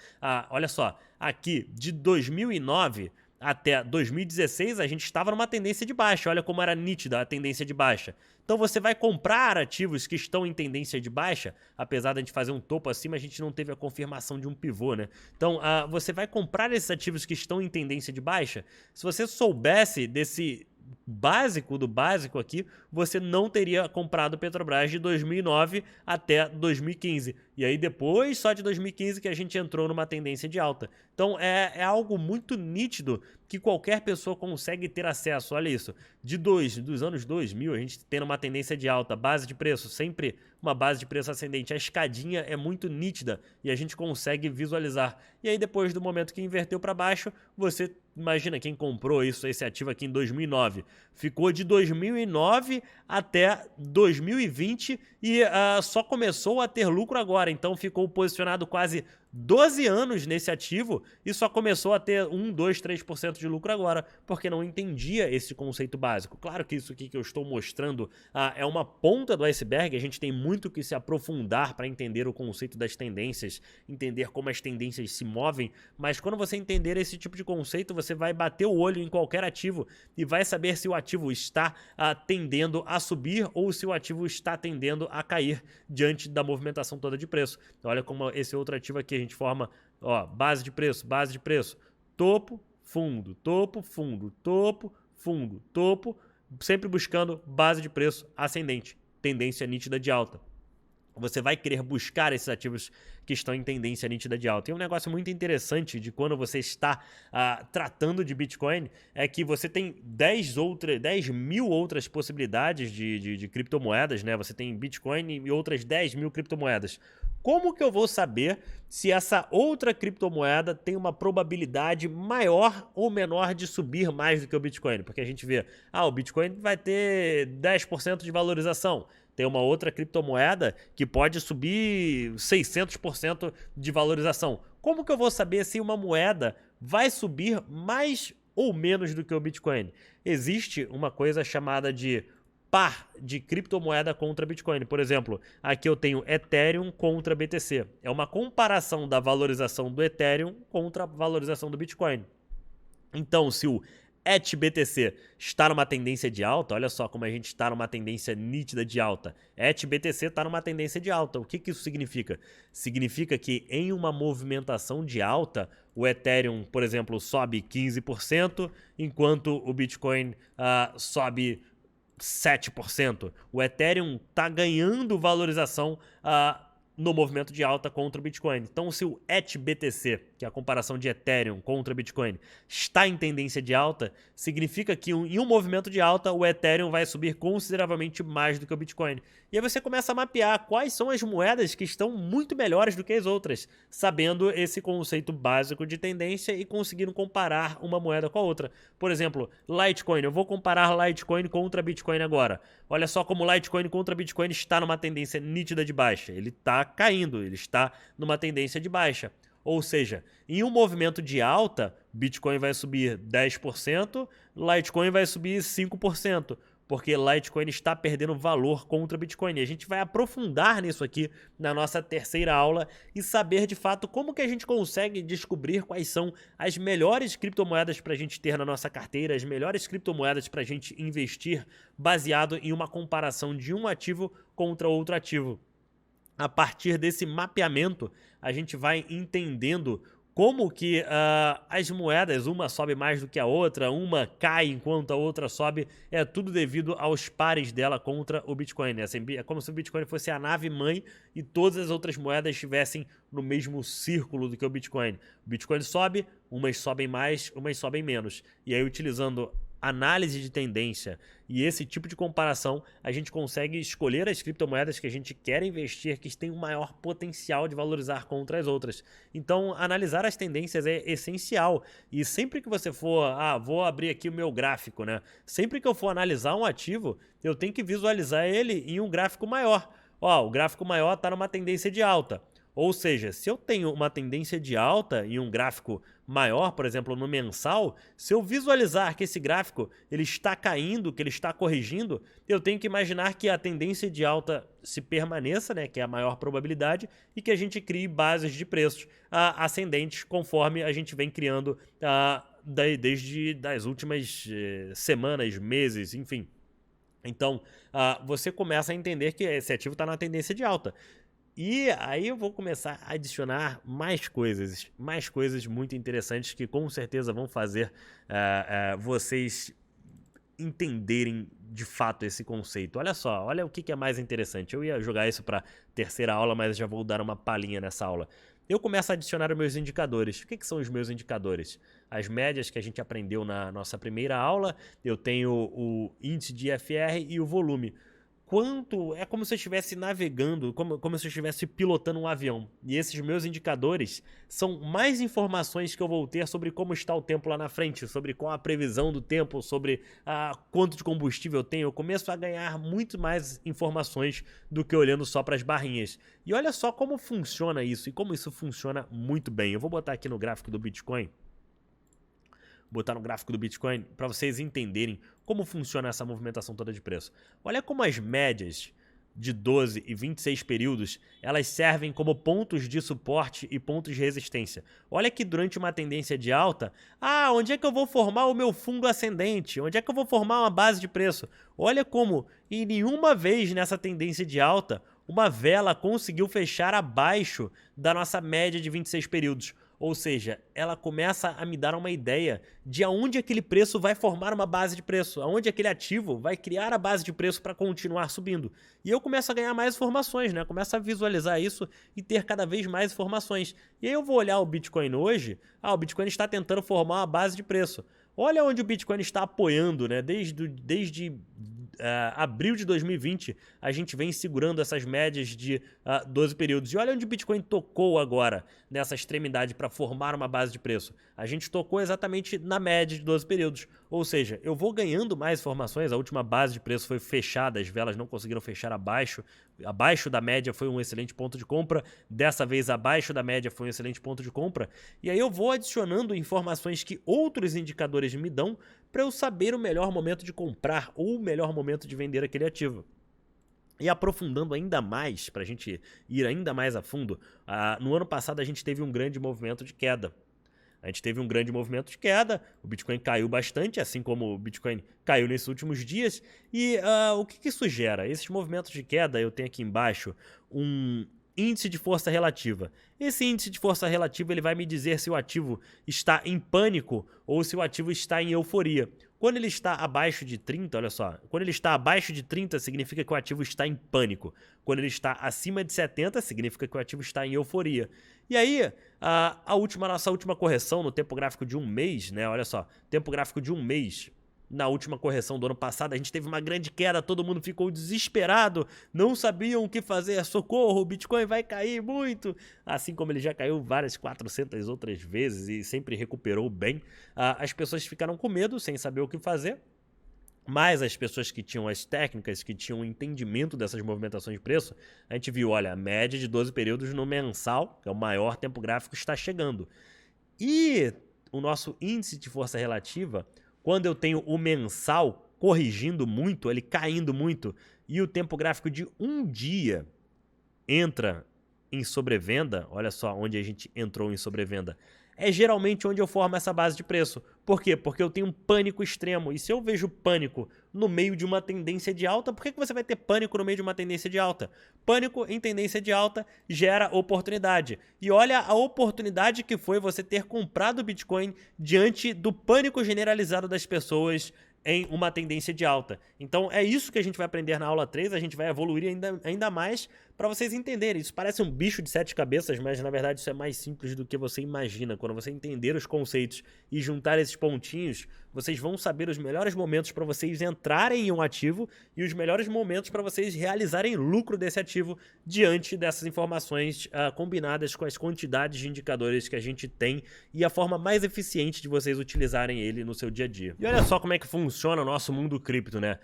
Olha só, aqui de 2009... até 2016, a gente estava numa tendência de baixa. Olha como era nítida a tendência de baixa. Então você vai comprar ativos que estão em tendência de baixa, apesar de a gente fazer um topo acima, a gente não teve a confirmação de um pivô, né? Então você vai comprar esses ativos que estão em tendência de baixa. Se você soubesse desse básico do básico aqui, você não teria comprado Petrobras de 2009 até 2015. E aí depois, só de 2015, que a gente entrou numa tendência de alta. Então é algo muito nítido que qualquer pessoa consegue ter acesso. Olha isso, dos anos 2000, a gente tem uma tendência de alta, base de preço, sempre uma base de preço ascendente. A escadinha é muito nítida e a gente consegue visualizar. E aí depois do momento que inverteu para baixo, você imagina quem comprou esse ativo aqui em 2009. Ficou de 2009 até 2020 e só começou a ter lucro agora. Então ficou posicionado quase 12 anos nesse ativo e só começou a ter 1, 2, 3% de lucro agora, porque não entendia esse conceito básico. Claro que isso aqui que eu estou mostrando é uma ponta do iceberg, a gente tem muito que se aprofundar para entender o conceito das tendências, entender como as tendências se movem, mas quando você entender esse tipo de conceito, você vai bater o olho em qualquer ativo e vai saber se o ativo está tendendo a subir ou se o ativo está tendendo a cair diante da movimentação toda de preço. Olha como esse outro ativo aqui a gente forma, ó, base de preço, topo, fundo, topo, fundo, topo, fundo, topo, sempre buscando base de preço ascendente, tendência nítida de alta. Você vai querer buscar esses ativos que estão em tendência nítida de alta. E um negócio muito interessante de quando você está tratando de Bitcoin é que você tem 10 mil outras possibilidades de criptomoedas, né? Você tem Bitcoin e outras 10 mil criptomoedas. Como que eu vou saber se essa outra criptomoeda tem uma probabilidade maior ou menor de subir mais do que o Bitcoin? Porque a gente vê, o Bitcoin vai ter 10% de valorização. Tem uma outra criptomoeda que pode subir 600% de valorização. Como que eu vou saber se uma moeda vai subir mais ou menos do que o Bitcoin? Existe uma coisa chamada de par de criptomoeda contra Bitcoin. Por exemplo, aqui eu tenho Ethereum contra BTC. É uma comparação da valorização do Ethereum contra a valorização do Bitcoin. Então, se o ETH-BTC está numa tendência de alta, olha só como a gente está numa tendência nítida de alta. ETH-BTC está numa tendência de alta. O que isso significa? Significa que em uma movimentação de alta, o Ethereum, por exemplo, sobe 15%, enquanto o Bitcoin sobe 7%. O Ethereum está ganhando valorização no movimento de alta contra o Bitcoin. Então, se o ETH-BTC, que é a comparação de Ethereum contra Bitcoin, está em tendência de alta, significa que em um movimento de alta, o Ethereum vai subir consideravelmente mais do que o Bitcoin. E aí você começa a mapear quais são as moedas que estão muito melhores do que as outras, sabendo esse conceito básico de tendência e conseguindo comparar uma moeda com a outra. Por exemplo, Litecoin. Eu vou comparar Litecoin contra Bitcoin agora. Olha só como Litecoin contra Bitcoin está numa tendência nítida de baixa. Ele está caindo, ele está numa tendência de baixa. Ou seja, em um movimento de alta, Bitcoin vai subir 10%, Litecoin vai subir 5%, porque Litecoin está perdendo valor contra Bitcoin. E a gente vai aprofundar nisso aqui na nossa terceira aula e saber de fato como que a gente consegue descobrir quais são as melhores criptomoedas para a gente ter na nossa carteira, as melhores criptomoedas para a gente investir baseado em uma comparação de um ativo contra outro ativo. A partir desse mapeamento, a gente vai entendendo como que as moedas, uma sobe mais do que a outra, uma cai enquanto a outra sobe, é tudo devido aos pares dela contra o Bitcoin. É como se o Bitcoin fosse a nave-mãe e todas as outras moedas estivessem no mesmo círculo do que o Bitcoin. O Bitcoin sobe, umas sobem mais, umas sobem menos. E aí, utilizando análise de tendência e esse tipo de comparação, a gente consegue escolher as criptomoedas que a gente quer investir, que têm o maior potencial de valorizar contra as outras. Então, analisar as tendências é essencial. E sempre que você for, vou abrir aqui o meu gráfico, né? Sempre que eu for analisar um ativo, eu tenho que visualizar ele em um gráfico maior. O gráfico maior está numa tendência de alta. Ou seja, se eu tenho uma tendência de alta em um gráfico maior, por exemplo, no mensal, se eu visualizar que esse gráfico ele está caindo, que ele está corrigindo, eu tenho que imaginar que a tendência de alta se permaneça, né, que é a maior probabilidade, e que a gente crie bases de preços ascendentes conforme a gente vem criando desde das últimas semanas, meses, enfim. Então, você começa a entender que esse ativo está na tendência de alta. E aí eu vou começar a adicionar mais coisas muito interessantes que com certeza vão fazer vocês entenderem de fato esse conceito. Olha só, olha o que é mais interessante. Eu ia jogar isso para terceira aula, mas já vou dar uma palhinha nessa aula. Eu começo a adicionar os meus indicadores. O que são os meus indicadores? As médias que a gente aprendeu na nossa primeira aula, eu tenho o índice de IFR e o volume. É como se eu estivesse navegando, como se eu estivesse pilotando um avião. E esses meus indicadores são mais informações que eu vou ter sobre como está o tempo lá na frente, sobre qual a previsão do tempo, sobre quanto de combustível eu tenho. Eu começo a ganhar muito mais informações do que olhando só para as barrinhas. E olha só como funciona isso e como isso funciona muito bem. Eu vou botar aqui no gráfico do Bitcoin. Botar no gráfico do Bitcoin para vocês entenderem como funciona essa movimentação toda de preço. Olha como as médias de 12 e 26 períodos, elas servem como pontos de suporte e pontos de resistência. Olha que durante uma tendência de alta, onde é que eu vou formar o meu fundo ascendente? Onde é que eu vou formar uma base de preço? Olha como em nenhuma vez nessa tendência de alta, uma vela conseguiu fechar abaixo da nossa média de 26 períodos. Ou seja, ela começa a me dar uma ideia de aonde aquele preço vai formar uma base de preço, aonde aquele ativo vai criar a base de preço para continuar subindo. E eu começo a ganhar mais informações, né? Começo a visualizar isso e ter cada vez mais informações. E aí eu vou olhar o Bitcoin hoje, o Bitcoin está tentando formar uma base de preço. Olha onde o Bitcoin está apoiando, né? Desde abril de 2020, a gente vem segurando essas médias de 12 períodos. E olha onde o Bitcoin tocou agora, nessa extremidade, para formar uma base de preço. A gente tocou exatamente na média de 12 períodos. Ou seja, eu vou ganhando mais informações. A última base de preço foi fechada, as velas não conseguiram fechar abaixo. Abaixo da média foi um excelente ponto de compra. Dessa vez, abaixo da média foi um excelente ponto de compra. E aí eu vou adicionando informações que outros indicadores me dão para eu saber o melhor momento de comprar ou o melhor momento de vender aquele ativo. E aprofundando ainda mais, para a gente ir ainda mais a fundo, no ano passado a gente teve um grande movimento de queda. O Bitcoin caiu bastante, assim como o Bitcoin caiu nesses últimos dias. E o que isso gera? Esses movimentos de queda, eu tenho aqui embaixo um índice de força relativa. Esse índice de força relativa ele vai me dizer se o ativo está em pânico ou se o ativo está em euforia. Quando ele está abaixo de 30, olha só, quando ele está abaixo de 30 significa que o ativo está em pânico. Quando ele está acima de 70 significa que o ativo está em euforia. E aí, nossa última correção no tempo gráfico de um mês, né? Olha só, tempo gráfico de um mês. Na última correção do ano passado, a gente teve uma grande queda, todo mundo ficou desesperado, não sabiam o que fazer, socorro, o Bitcoin vai cair muito. Assim como ele já caiu várias 400 outras vezes e sempre recuperou bem, as pessoas ficaram com medo, sem saber o que fazer. Mas as pessoas que tinham as técnicas, que tinham o entendimento dessas movimentações de preço, a gente viu, olha, a média de 12 períodos no mensal, que é o maior tempo gráfico, está chegando. E o nosso índice de força relativa, quando eu tenho o mensal corrigindo muito, ele caindo muito, e o tempo gráfico de um dia entra em sobrevenda, olha só onde a gente entrou em sobrevenda, é geralmente onde eu formo essa base de preço. Por quê? Porque eu tenho um pânico extremo. E se eu vejo pânico no meio de uma tendência de alta, por que você vai ter pânico no meio de uma tendência de alta? Pânico em tendência de alta gera oportunidade. E olha a oportunidade que foi você ter comprado Bitcoin diante do pânico generalizado das pessoas em uma tendência de alta. Então é isso que a gente vai aprender na aula 3, a gente vai evoluir ainda mais para vocês entenderem. Isso parece um bicho de 7 cabeças, mas na verdade isso é mais simples do que você imagina. Quando você entender os conceitos e juntar esses pontinhos, vocês vão saber os melhores momentos para vocês entrarem em um ativo e os melhores momentos para vocês realizarem lucro desse ativo diante dessas informações combinadas com as quantidades de indicadores que a gente tem e a forma mais eficiente de vocês utilizarem ele no seu dia a dia. E olha só como é que funciona o nosso mundo cripto, né?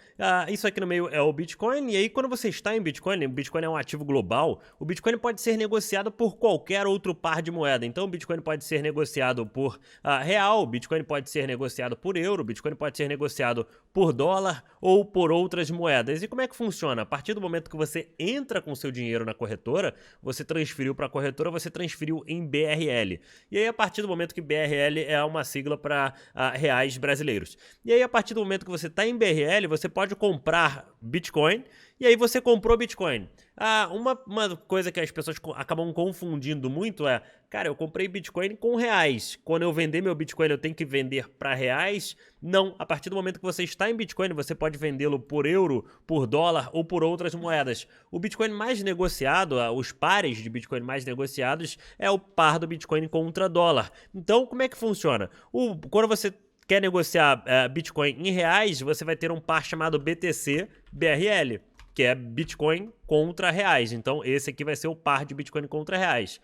Isso aqui no meio é o Bitcoin, e aí quando você está em Bitcoin, o Bitcoin é um ativo global, o Bitcoin pode ser negociado por qualquer outro par de moeda. Então o Bitcoin pode ser negociado por real, o Bitcoin pode ser negociado por euro, o Bitcoin pode ser negociado por dólar ou por outras moedas. E como é que funciona? A partir do momento que você entra com seu dinheiro na corretora, você transferiu para a corretora, você transferiu em BRL. E aí a partir do momento que BRL é uma sigla para reais brasileiros. E aí a partir do momento que você está em BRL, você pode comprar Bitcoin E aí você comprou Bitcoin. Uma coisa que as pessoas acabam confundindo muito é, cara, eu comprei Bitcoin com reais. Quando eu vender meu Bitcoin, eu tenho que vender para reais? Não. A partir do momento que você está em Bitcoin, você pode vendê-lo por euro, por dólar ou por outras moedas. O Bitcoin mais negociado, os pares de Bitcoin mais negociados, é o par do Bitcoin contra dólar. Então, como é que funciona? Quando você quer negociar Bitcoin em reais, você vai ter um par chamado BTC BRL, que é Bitcoin contra reais. Então, esse aqui vai ser o par de Bitcoin contra reais.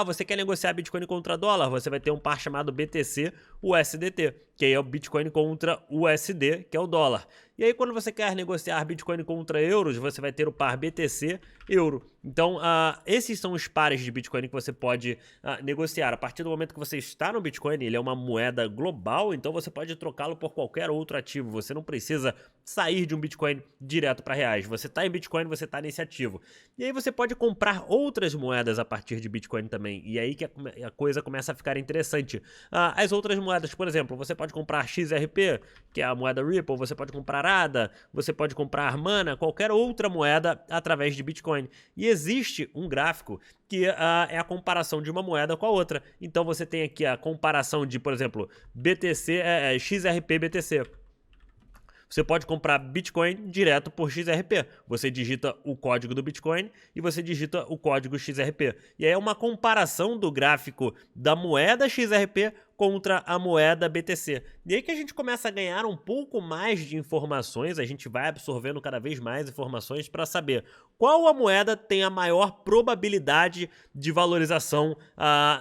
Você quer negociar Bitcoin contra dólar? Você vai ter um par chamado BTC USDT, que aí é o Bitcoin contra USD, que é o dólar. E aí, quando você quer negociar Bitcoin contra euros, você vai ter o par BTC Euro. Então, esses são os pares de Bitcoin que você pode negociar. A partir do momento que você está no Bitcoin, ele é uma moeda global, então você pode trocá-lo por qualquer outro ativo. Você não precisa sair de um Bitcoin direto para reais. Você está em Bitcoin, você está nesse ativo. E aí você pode comprar outras moedas a partir de Bitcoin também. E aí que a coisa começa a ficar interessante. As outras moedas, por exemplo, você pode comprar XRP, que é a moeda Ripple, você pode comprar ADA, você pode comprar Mana, qualquer outra moeda através de Bitcoin. E existe um gráfico que é a comparação de uma moeda com a outra. Então você tem aqui a comparação de, por exemplo, XRP BTC. Você pode comprar Bitcoin direto por XRP. Você digita o código do Bitcoin e você digita o código XRP. E aí é uma comparação do gráfico da moeda XRP contra a moeda BTC. E aí que a gente começa a ganhar um pouco mais de informações, a gente vai absorvendo cada vez mais informações para saber qual a moeda tem a maior probabilidade de valorização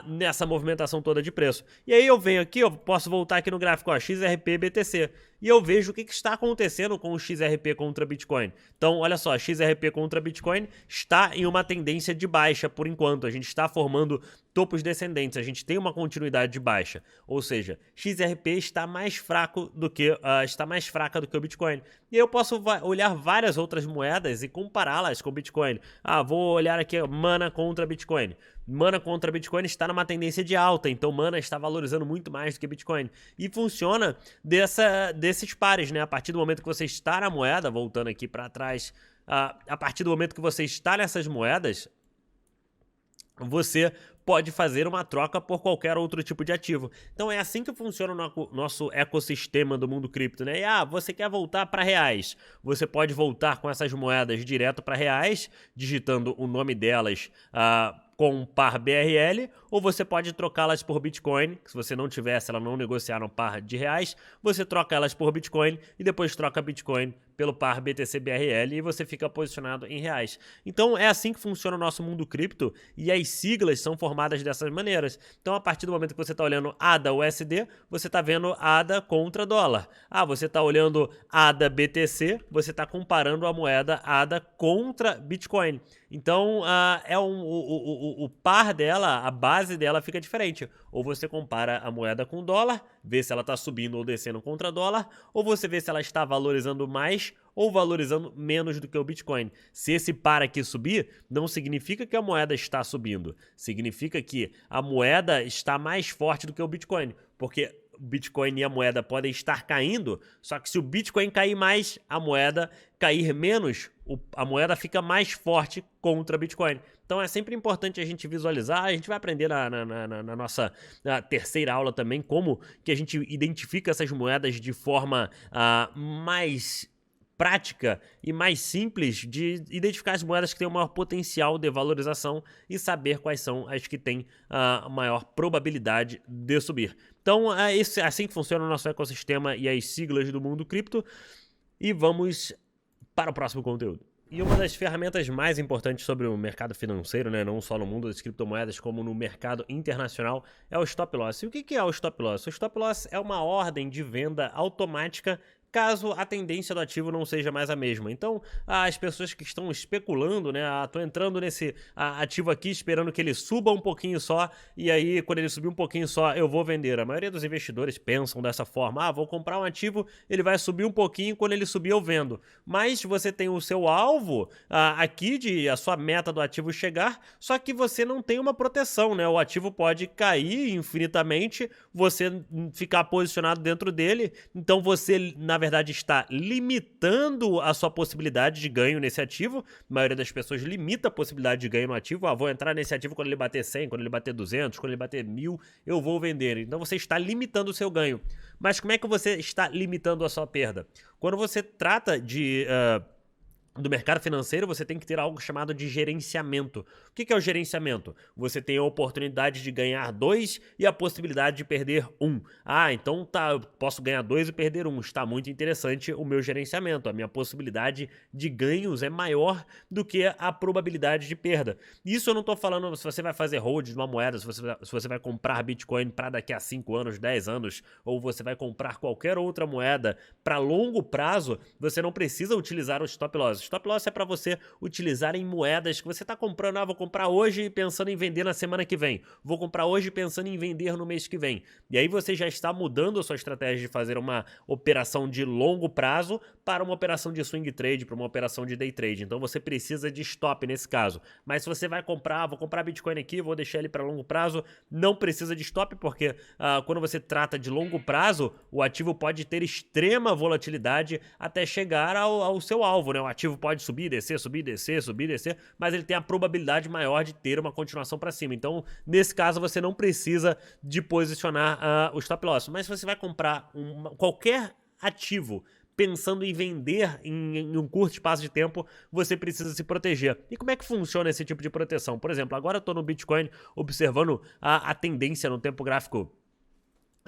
nessa movimentação toda de preço. E aí eu venho aqui, eu posso voltar aqui no gráfico, XRP BTC, e eu vejo o que está acontecendo com o XRP contra Bitcoin. Então, olha só, XRP contra Bitcoin está em uma tendência de baixa por enquanto. A gente está formando topos descendentes, a gente tem uma continuidade de baixa. Ou seja, XRP está mais fraca do que o Bitcoin. E eu posso olhar várias outras moedas e compará-las com o Bitcoin. Vou olhar aqui Mana contra Bitcoin. Mana contra Bitcoin está numa tendência de alta, então Mana está valorizando muito mais do que Bitcoin. E funciona desses pares, né? A partir do momento que você está na moeda, voltando aqui para trás, a partir do momento que você está nessas moedas, você pode fazer uma troca por qualquer outro tipo de ativo. Então é assim que funciona o nosso ecossistema do mundo cripto, né? E você quer voltar para reais. Você pode voltar com essas moedas direto para reais, digitando o nome delas com um par BRL, ou você pode trocá-las por Bitcoin. Se você não tivesse, ela não negociar um par de reais, você troca elas por Bitcoin e depois troca Bitcoin pelo par BTC BRL e você fica posicionado em reais. Então é assim que funciona o nosso mundo cripto e as siglas são formadas dessas maneiras. Então a partir do momento que você está olhando ADA USD, você está vendo ADA contra dólar. Você está olhando ADA BTC, você está comparando a moeda ADA contra Bitcoin. Então o par dela, a base dela fica diferente. Ou você compara a moeda com dólar, vê se ela está subindo ou descendo contra dólar, ou você vê se ela está valorizando mais ou valorizando menos do que o Bitcoin. Se esse par aqui subir, não significa que a moeda está subindo. Significa que a moeda está mais forte do que o Bitcoin. Porque o Bitcoin e a moeda podem estar caindo, só que se o Bitcoin cair mais, a moeda cair menos, a moeda fica mais forte contra Bitcoin. Então é sempre importante a gente visualizar, a gente vai aprender na nossa terceira aula também como que a gente identifica essas moedas de forma mais prática e mais simples de identificar as moedas que têm o maior potencial de valorização e saber quais são as que têm a maior probabilidade de subir. Então é assim que funciona o nosso ecossistema e as siglas do mundo cripto. E vamos para o próximo conteúdo. E uma das ferramentas mais importantes sobre o mercado financeiro, né, não só no mundo das criptomoedas, como no mercado internacional, é o stop loss. E o que é o stop loss? O stop loss é uma ordem de venda automática caso a tendência do ativo não seja mais a mesma. Então, as pessoas que estão especulando, né, tô entrando nesse ativo aqui esperando que ele suba um pouquinho só, e aí quando ele subir um pouquinho só, eu vou vender. A maioria dos investidores pensam dessa forma, vou comprar um ativo, ele vai subir um pouquinho, quando ele subir eu vendo. Mas você tem o seu alvo aqui de a sua meta do ativo chegar, só que você não tem uma proteção, né? O ativo pode cair infinitamente, você ficar posicionado dentro dele, então você, na verdade, está limitando a sua possibilidade de ganho nesse ativo. A maioria das pessoas limita a possibilidade de ganho no ativo. Vou entrar nesse ativo quando ele bater 100, quando ele bater 200, quando ele bater 1000, eu vou vender. Então você está limitando o seu ganho. Mas como é que você está limitando a sua perda? Quando você trata do mercado financeiro, você tem que ter algo chamado de gerenciamento. O que é o gerenciamento? Você tem a oportunidade de ganhar 2 e a possibilidade de perder 1. Então tá, eu posso ganhar 2 e perder 1. Está muito interessante o meu gerenciamento. A minha possibilidade de ganhos é maior do que a probabilidade de perda. Isso eu não estou falando se você vai fazer hold de uma moeda, se você vai comprar Bitcoin para daqui a 5 anos, 10 anos, ou você vai comprar qualquer outra moeda para longo prazo, você não precisa utilizar o stop loss. Stop loss é para você utilizar em moedas que você está comprando. Vou comprar hoje pensando em vender na semana que vem. Vou comprar hoje pensando em vender no mês que vem. E aí você já está mudando a sua estratégia de fazer uma operação de longo prazo para uma operação de swing trade, para uma operação de day trade. Então você precisa de stop nesse caso. Mas se você vai comprar, vou comprar Bitcoin aqui, vou deixar ele para longo prazo, não precisa de stop, porque quando você trata de longo prazo, o ativo pode ter extrema volatilidade até chegar ao seu alvo, né? O ativo pode subir, descer, subir, descer, subir, descer, mas ele tem a probabilidade maior de ter uma continuação para cima. Então, nesse caso, você não precisa de posicionar o stop loss. Mas se você vai comprar qualquer ativo pensando em vender em um curto espaço de tempo, você precisa se proteger. E como é que funciona esse tipo de proteção? Por exemplo, agora eu estou no Bitcoin observando a tendência no tempo gráfico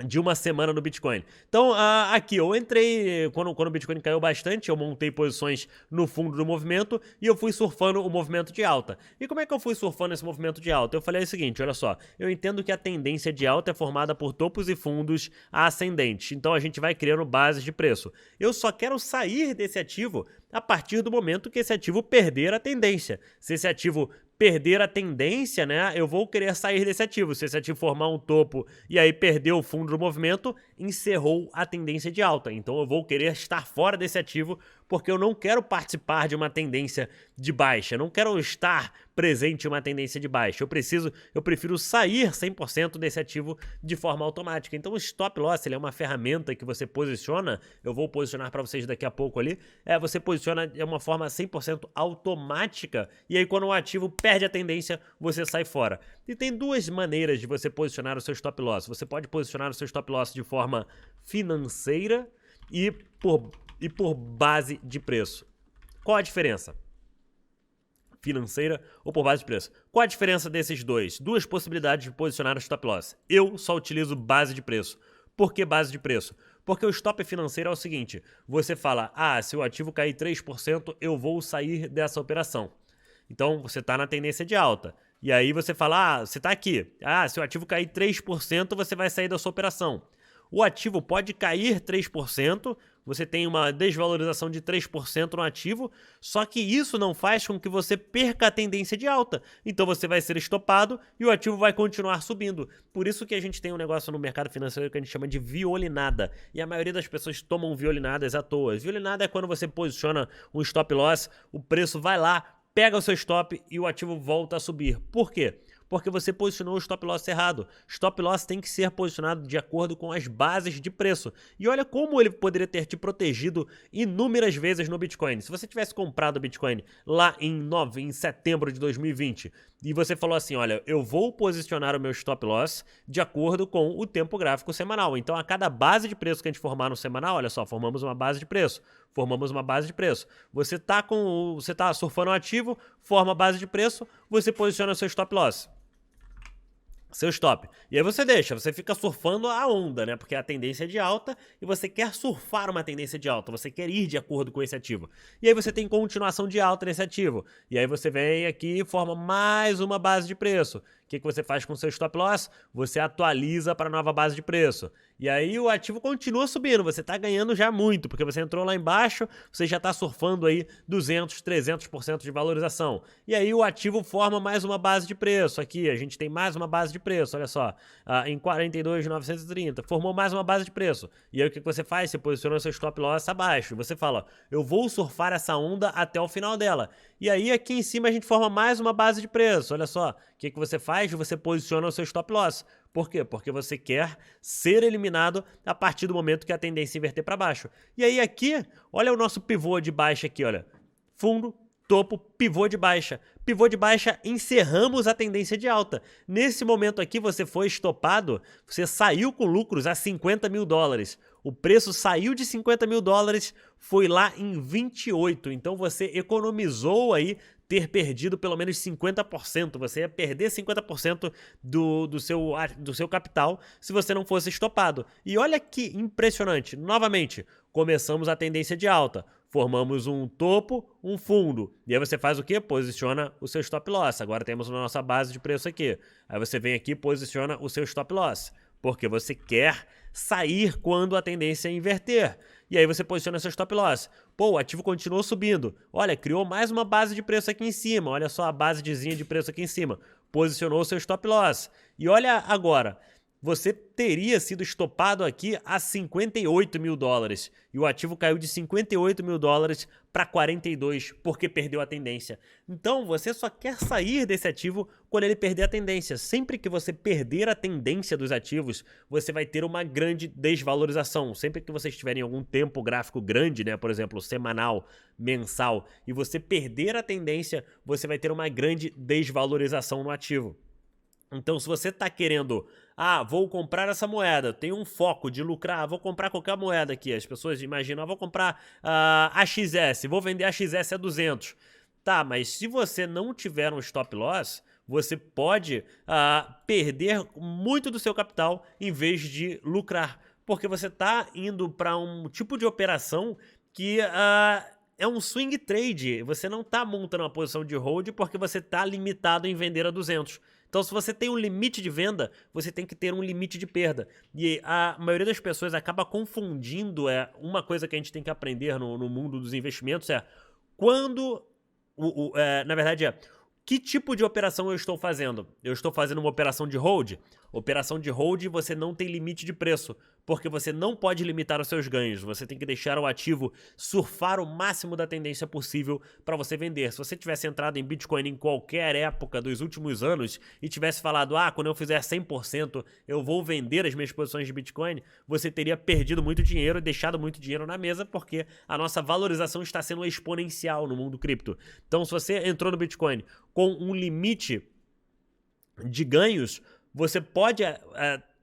de uma semana no Bitcoin. Então, aqui eu entrei, quando o Bitcoin caiu bastante, eu montei posições no fundo do movimento e eu fui surfando o movimento de alta. E como é que eu fui surfando esse movimento de alta? Eu falei o seguinte, olha só, eu entendo que a tendência de alta é formada por topos e fundos ascendentes, então a gente vai criando bases de preço. Eu só quero sair desse ativo a partir do momento que esse ativo perder a tendência. Se esse ativo perder a tendência, né, eu vou querer sair desse ativo. Se esse ativo formar um topo e aí perder o fundo do movimento, encerrou a tendência de alta. Então eu vou querer estar fora desse ativo porque eu não quero participar de uma tendência de baixa, eu não quero estar presente em uma tendência de baixa. Eu prefiro sair 100% desse ativo de forma automática. Então o stop loss, ele é uma ferramenta que você posiciona, eu vou posicionar para vocês daqui a pouco ali, você posiciona de uma forma 100% automática e aí quando o ativo perde a tendência, você sai fora. E tem duas maneiras de você posicionar o seu stop loss. Você pode posicionar o seu stop loss de forma financeira e por base de preço. Qual a diferença? Financeira ou por base de preço. Qual a diferença desses dois? Duas possibilidades de posicionar o stop loss. Eu só utilizo base de preço. Por que base de preço? Porque o stop financeiro é o seguinte, você fala, se o ativo cair 3%, eu vou sair dessa operação. Então, você está na tendência de alta. E aí você fala, você está aqui. Se o ativo cair 3%, você vai sair da sua operação. O ativo pode cair 3%, você tem uma desvalorização de 3% no ativo, só que isso não faz com que você perca a tendência de alta. Então você vai ser estopado e o ativo vai continuar subindo. Por isso que a gente tem um negócio no mercado financeiro que a gente chama de violinada. E a maioria das pessoas tomam violinadas à toa. Violinada é quando você posiciona um stop loss, o preço vai lá, pega o seu stop e o ativo volta a subir. Por quê? Porque você posicionou o stop loss errado. Stop loss tem que ser posicionado de acordo com as bases de preço. E olha como ele poderia ter te protegido inúmeras vezes no Bitcoin. Se você tivesse comprado o Bitcoin lá em setembro de 2020 e você falou assim, olha, eu vou posicionar o meu stop loss de acordo com o tempo gráfico semanal. Então, a cada base de preço que a gente formar no semanal, olha só, formamos uma base de preço. Formamos uma base de preço. Você tá surfando um ativo, forma a base de preço, você posiciona o seu stop loss. Seu stop. E aí você fica surfando a onda, né? Porque a tendência é de alta e você quer surfar uma tendência de alta, você quer ir de acordo com esse ativo. E aí você tem continuação de alta nesse ativo. E aí você vem aqui e forma mais uma base de preço. O que você faz com o seu stop loss? Você atualiza para a nova base de preço. E aí o ativo continua subindo, você está ganhando já muito, porque você entrou lá embaixo, você já está surfando aí 200, 300% de valorização. E aí o ativo forma mais uma base de preço. Aqui a gente tem mais uma base de preço, olha só, em 42.930, formou mais uma base de preço. E aí o que você faz? Você posiciona o seu stop loss abaixo. Você fala, eu vou surfar essa onda até o final dela. E aí aqui em cima a gente forma mais uma base de preço, olha só. O que você faz? Você posiciona o seu stop loss. Por quê? Porque você quer ser eliminado a partir do momento que a tendência inverter para baixo. E aí aqui, olha o nosso pivô de baixa aqui, olha. Fundo, topo, pivô de baixa. Pivô de baixa, encerramos a tendência de alta. Nesse momento aqui você foi estopado, você saiu com lucros a 50 mil dólares. O preço saiu de 50 mil dólares, foi lá em 28. Então você economizou aí ter perdido pelo menos 50%. Você ia perder 50% do seu capital se você não fosse estopado. E olha que impressionante. Novamente, começamos a tendência de alta. Formamos um topo, um fundo. E aí você faz o quê? Posiciona o seu stop loss. Agora temos a nossa base de preço aqui. Aí você vem aqui e posiciona o seu stop loss. Porque você quer sair quando a tendência inverter. E aí você posiciona seu stop loss. Pô, o ativo continuou subindo. Olha, criou mais uma base de preço aqui em cima. Olha só a basezinha de preço aqui em cima. Posicionou o seu stop loss. E olha agora. Você teria sido estopado aqui a 58 mil dólares. E o ativo caiu de 58 mil dólares para 42 porque perdeu a tendência. Então você só quer sair desse ativo quando ele perder a tendência. Sempre que você perder a tendência dos ativos, você vai ter uma grande desvalorização. Sempre que vocês tiverem algum tempo gráfico grande, né, por exemplo, semanal, mensal, e você perder a tendência, você vai ter uma grande desvalorização no ativo. Então, se você está querendo, vou comprar essa moeda, tem um foco de lucrar, vou comprar qualquer moeda aqui. As pessoas imaginam, vou comprar a XS, vou vender a XS a 200. Tá, mas se você não tiver um stop loss, você pode perder muito do seu capital em vez de lucrar. Porque você está indo para um tipo de operação que é um swing trade. Você não está montando uma posição de hold porque você está limitado em vender a 200. Então, se você tem um limite de venda, você tem que ter um limite de perda. E a maioria das pessoas acaba confundindo, uma coisa que a gente tem que aprender no mundo dos investimentos quando, na verdade, que tipo de operação eu estou fazendo? Eu estou fazendo uma operação de hold? Operação de hold, você não tem limite de preço, porque você não pode limitar os seus ganhos. Você tem que deixar o ativo surfar o máximo da tendência possível para você vender. Se você tivesse entrado em Bitcoin em qualquer época dos últimos anos e tivesse falado, quando eu fizer 100%, eu vou vender as minhas posições de Bitcoin, você teria perdido muito dinheiro e deixado muito dinheiro na mesa, porque a nossa valorização está sendo exponencial no mundo cripto. Então, se você entrou no Bitcoin com um limite de ganhos, você pode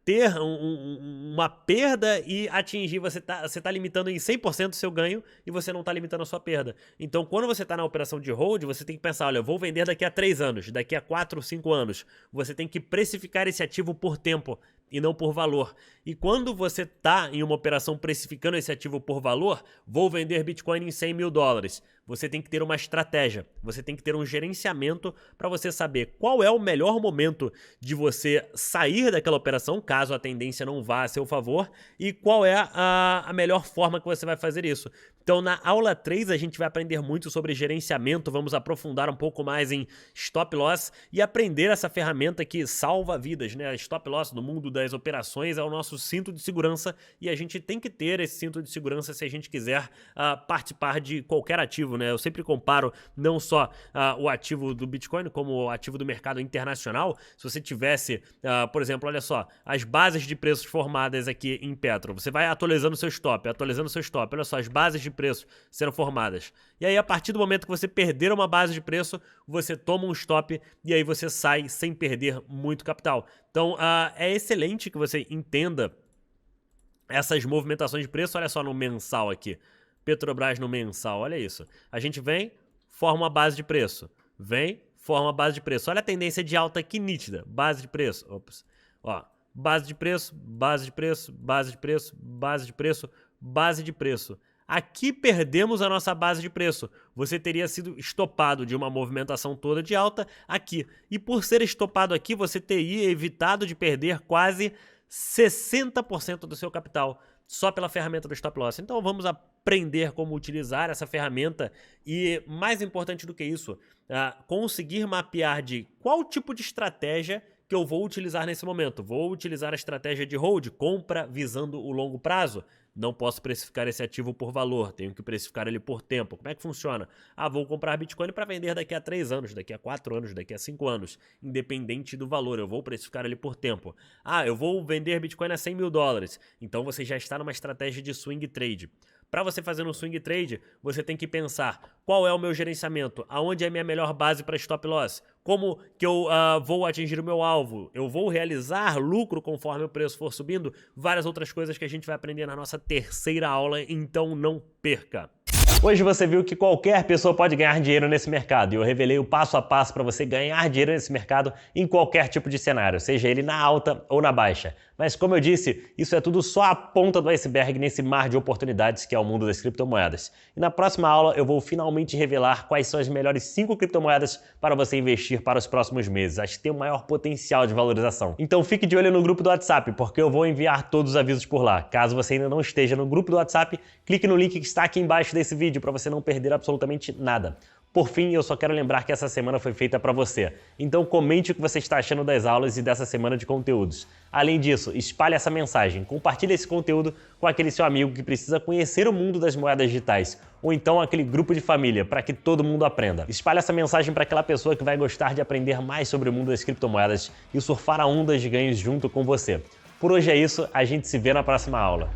ter uma perda e atingir, você tá limitando em 100% o seu ganho e você não está limitando a sua perda. Então, quando você está na operação de hold, você tem que pensar, olha, eu vou vender daqui a 3 anos, daqui a 4 ou 5 anos. Você tem que precificar esse ativo por tempo e não por valor. E quando você está em uma operação precificando esse ativo por valor, vou vender Bitcoin em 100 mil dólares. Você tem que ter uma estratégia, você tem que ter um gerenciamento para você saber qual é o melhor momento de você sair daquela operação, caso a tendência não vá a seu favor, e qual é a melhor forma que você vai fazer isso. Então, na aula 3, a gente vai aprender muito sobre gerenciamento, vamos aprofundar um pouco mais em stop loss e aprender essa ferramenta que salva vidas, né? Stop loss no mundo das operações é o nosso cinto de segurança e a gente tem que ter esse cinto de segurança se a gente quiser participar de qualquer ativo, né? Eu sempre comparo não só o ativo do Bitcoin como o ativo do mercado internacional. Se você tivesse, por exemplo, olha só, as bases de preços formadas aqui em Petro, você vai atualizando seu stop, olha só, as bases de preço serão formadas. E aí, a partir do momento que você perder uma base de preço, você toma um stop e aí você sai sem perder muito capital. Então, é excelente que você entenda essas movimentações de preço. Olha só no mensal aqui. Petrobras no mensal, olha isso. A gente vem, forma uma base de preço. Vem, forma uma base de preço. Olha a tendência de alta aqui nítida. Base de preço. Ops. Ó, base de preço, base de preço, base de preço, base de preço, base de preço. Aqui perdemos a nossa base de preço. Você teria sido estopado de uma movimentação toda de alta aqui. E por ser estopado aqui, você teria evitado de perder quase 60% do seu capital só pela ferramenta do stop loss. Então vamos aprender como utilizar essa ferramenta e, mais importante do que isso, conseguir mapear de qual tipo de estratégia que eu vou utilizar nesse momento? Vou utilizar a estratégia de hold, compra visando o longo prazo? Não posso precificar esse ativo por valor, tenho que precificar ele por tempo. Como é que funciona? Vou comprar Bitcoin para vender daqui a 3 anos, daqui a 4 anos, daqui a 5 anos, independente do valor, eu vou precificar ele por tempo. Eu vou vender Bitcoin a $100 mil, então você já está numa estratégia de swing trade. Para você fazer um swing trade, você tem que pensar qual é o meu gerenciamento, aonde é a minha melhor base para stop loss, como que eu vou atingir o meu alvo, eu vou realizar lucro conforme o preço for subindo, várias outras coisas que a gente vai aprender na nossa terceira aula, então não perca! Hoje você viu que qualquer pessoa pode ganhar dinheiro nesse mercado e eu revelei o passo a passo para você ganhar dinheiro nesse mercado em qualquer tipo de cenário, seja ele na alta ou na baixa. Mas como eu disse, isso é tudo só a ponta do iceberg nesse mar de oportunidades que é o mundo das criptomoedas. E na próxima aula eu vou finalmente revelar quais são as melhores 5 criptomoedas para você investir para os próximos meses, as que têm o maior potencial de valorização. Então fique de olho no grupo do WhatsApp, porque eu vou enviar todos os avisos por lá. Caso você ainda não esteja no grupo do WhatsApp, clique no link que está aqui embaixo desse vídeo para você não perder absolutamente nada. Por fim, eu só quero lembrar que essa semana foi feita para você. Então comente o que você está achando das aulas e dessa semana de conteúdos. Além disso, espalhe essa mensagem, compartilhe esse conteúdo com aquele seu amigo que precisa conhecer o mundo das moedas digitais, ou então aquele grupo de família, para que todo mundo aprenda. Espalhe essa mensagem para aquela pessoa que vai gostar de aprender mais sobre o mundo das criptomoedas e surfar a onda de ganhos junto com você. Por hoje é isso, a gente se vê na próxima aula.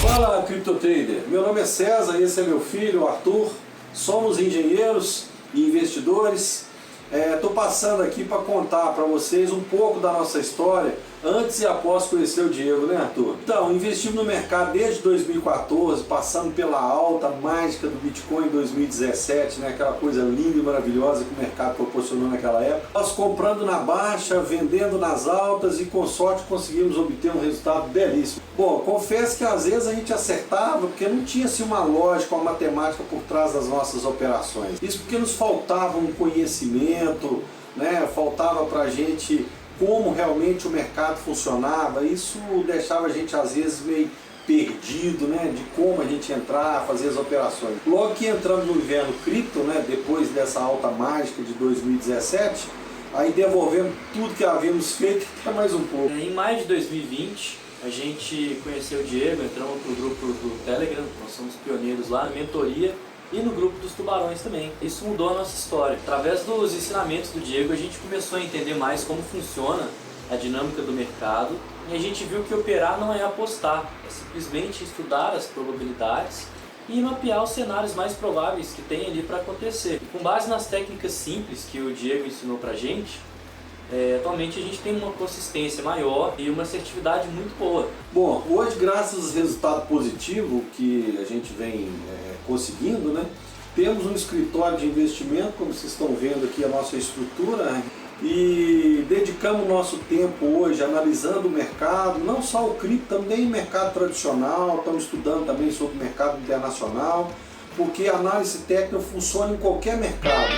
Fala, CryptoTrader! Meu nome é César, esse é meu filho, Arthur. Somos engenheiros e investidores. Estou passando aqui para contar para vocês um pouco da nossa história antes e após conhecer o Diego, né, Arthur? Então, investimos no mercado desde 2014, passando pela alta mágica do Bitcoin em 2017, né, aquela coisa linda e maravilhosa que o mercado proporcionou naquela época. Nós comprando na baixa, vendendo nas altas e com sorte conseguimos obter um resultado belíssimo. Bom, confesso que às vezes a gente acertava porque não tinha assim, uma lógica, uma matemática por trás das nossas operações. Isso porque nos faltava um conhecimento, né, faltava para a gente como realmente o mercado funcionava, isso deixava a gente às vezes meio perdido, né, de como a gente entrar, fazer as operações. Logo que entramos no inverno cripto, né, depois dessa alta mágica de 2017, aí devolvemos tudo que havíamos feito até mais um pouco. Em maio de 2020, a gente conheceu o Diego, entramos para o grupo do Telegram, nós somos pioneiros lá na mentoria, e no grupo dos tubarões também. Isso mudou a nossa história. Através dos ensinamentos do Diego, a gente começou a entender mais como funciona a dinâmica do mercado e a gente viu que operar não é apostar, é simplesmente estudar as probabilidades e mapear os cenários mais prováveis que tem ali para acontecer. E com base nas técnicas simples que o Diego ensinou pra gente, atualmente a gente tem uma consistência maior e uma assertividade muito boa. Bom, hoje graças aos resultados positivos que a gente vem conseguindo, né, temos um escritório de investimento, como vocês estão vendo aqui a nossa estrutura, e dedicamos nosso tempo hoje analisando o mercado, não só o cripto, também o mercado tradicional, estamos estudando também sobre o mercado internacional, porque a análise técnica funciona em qualquer mercado.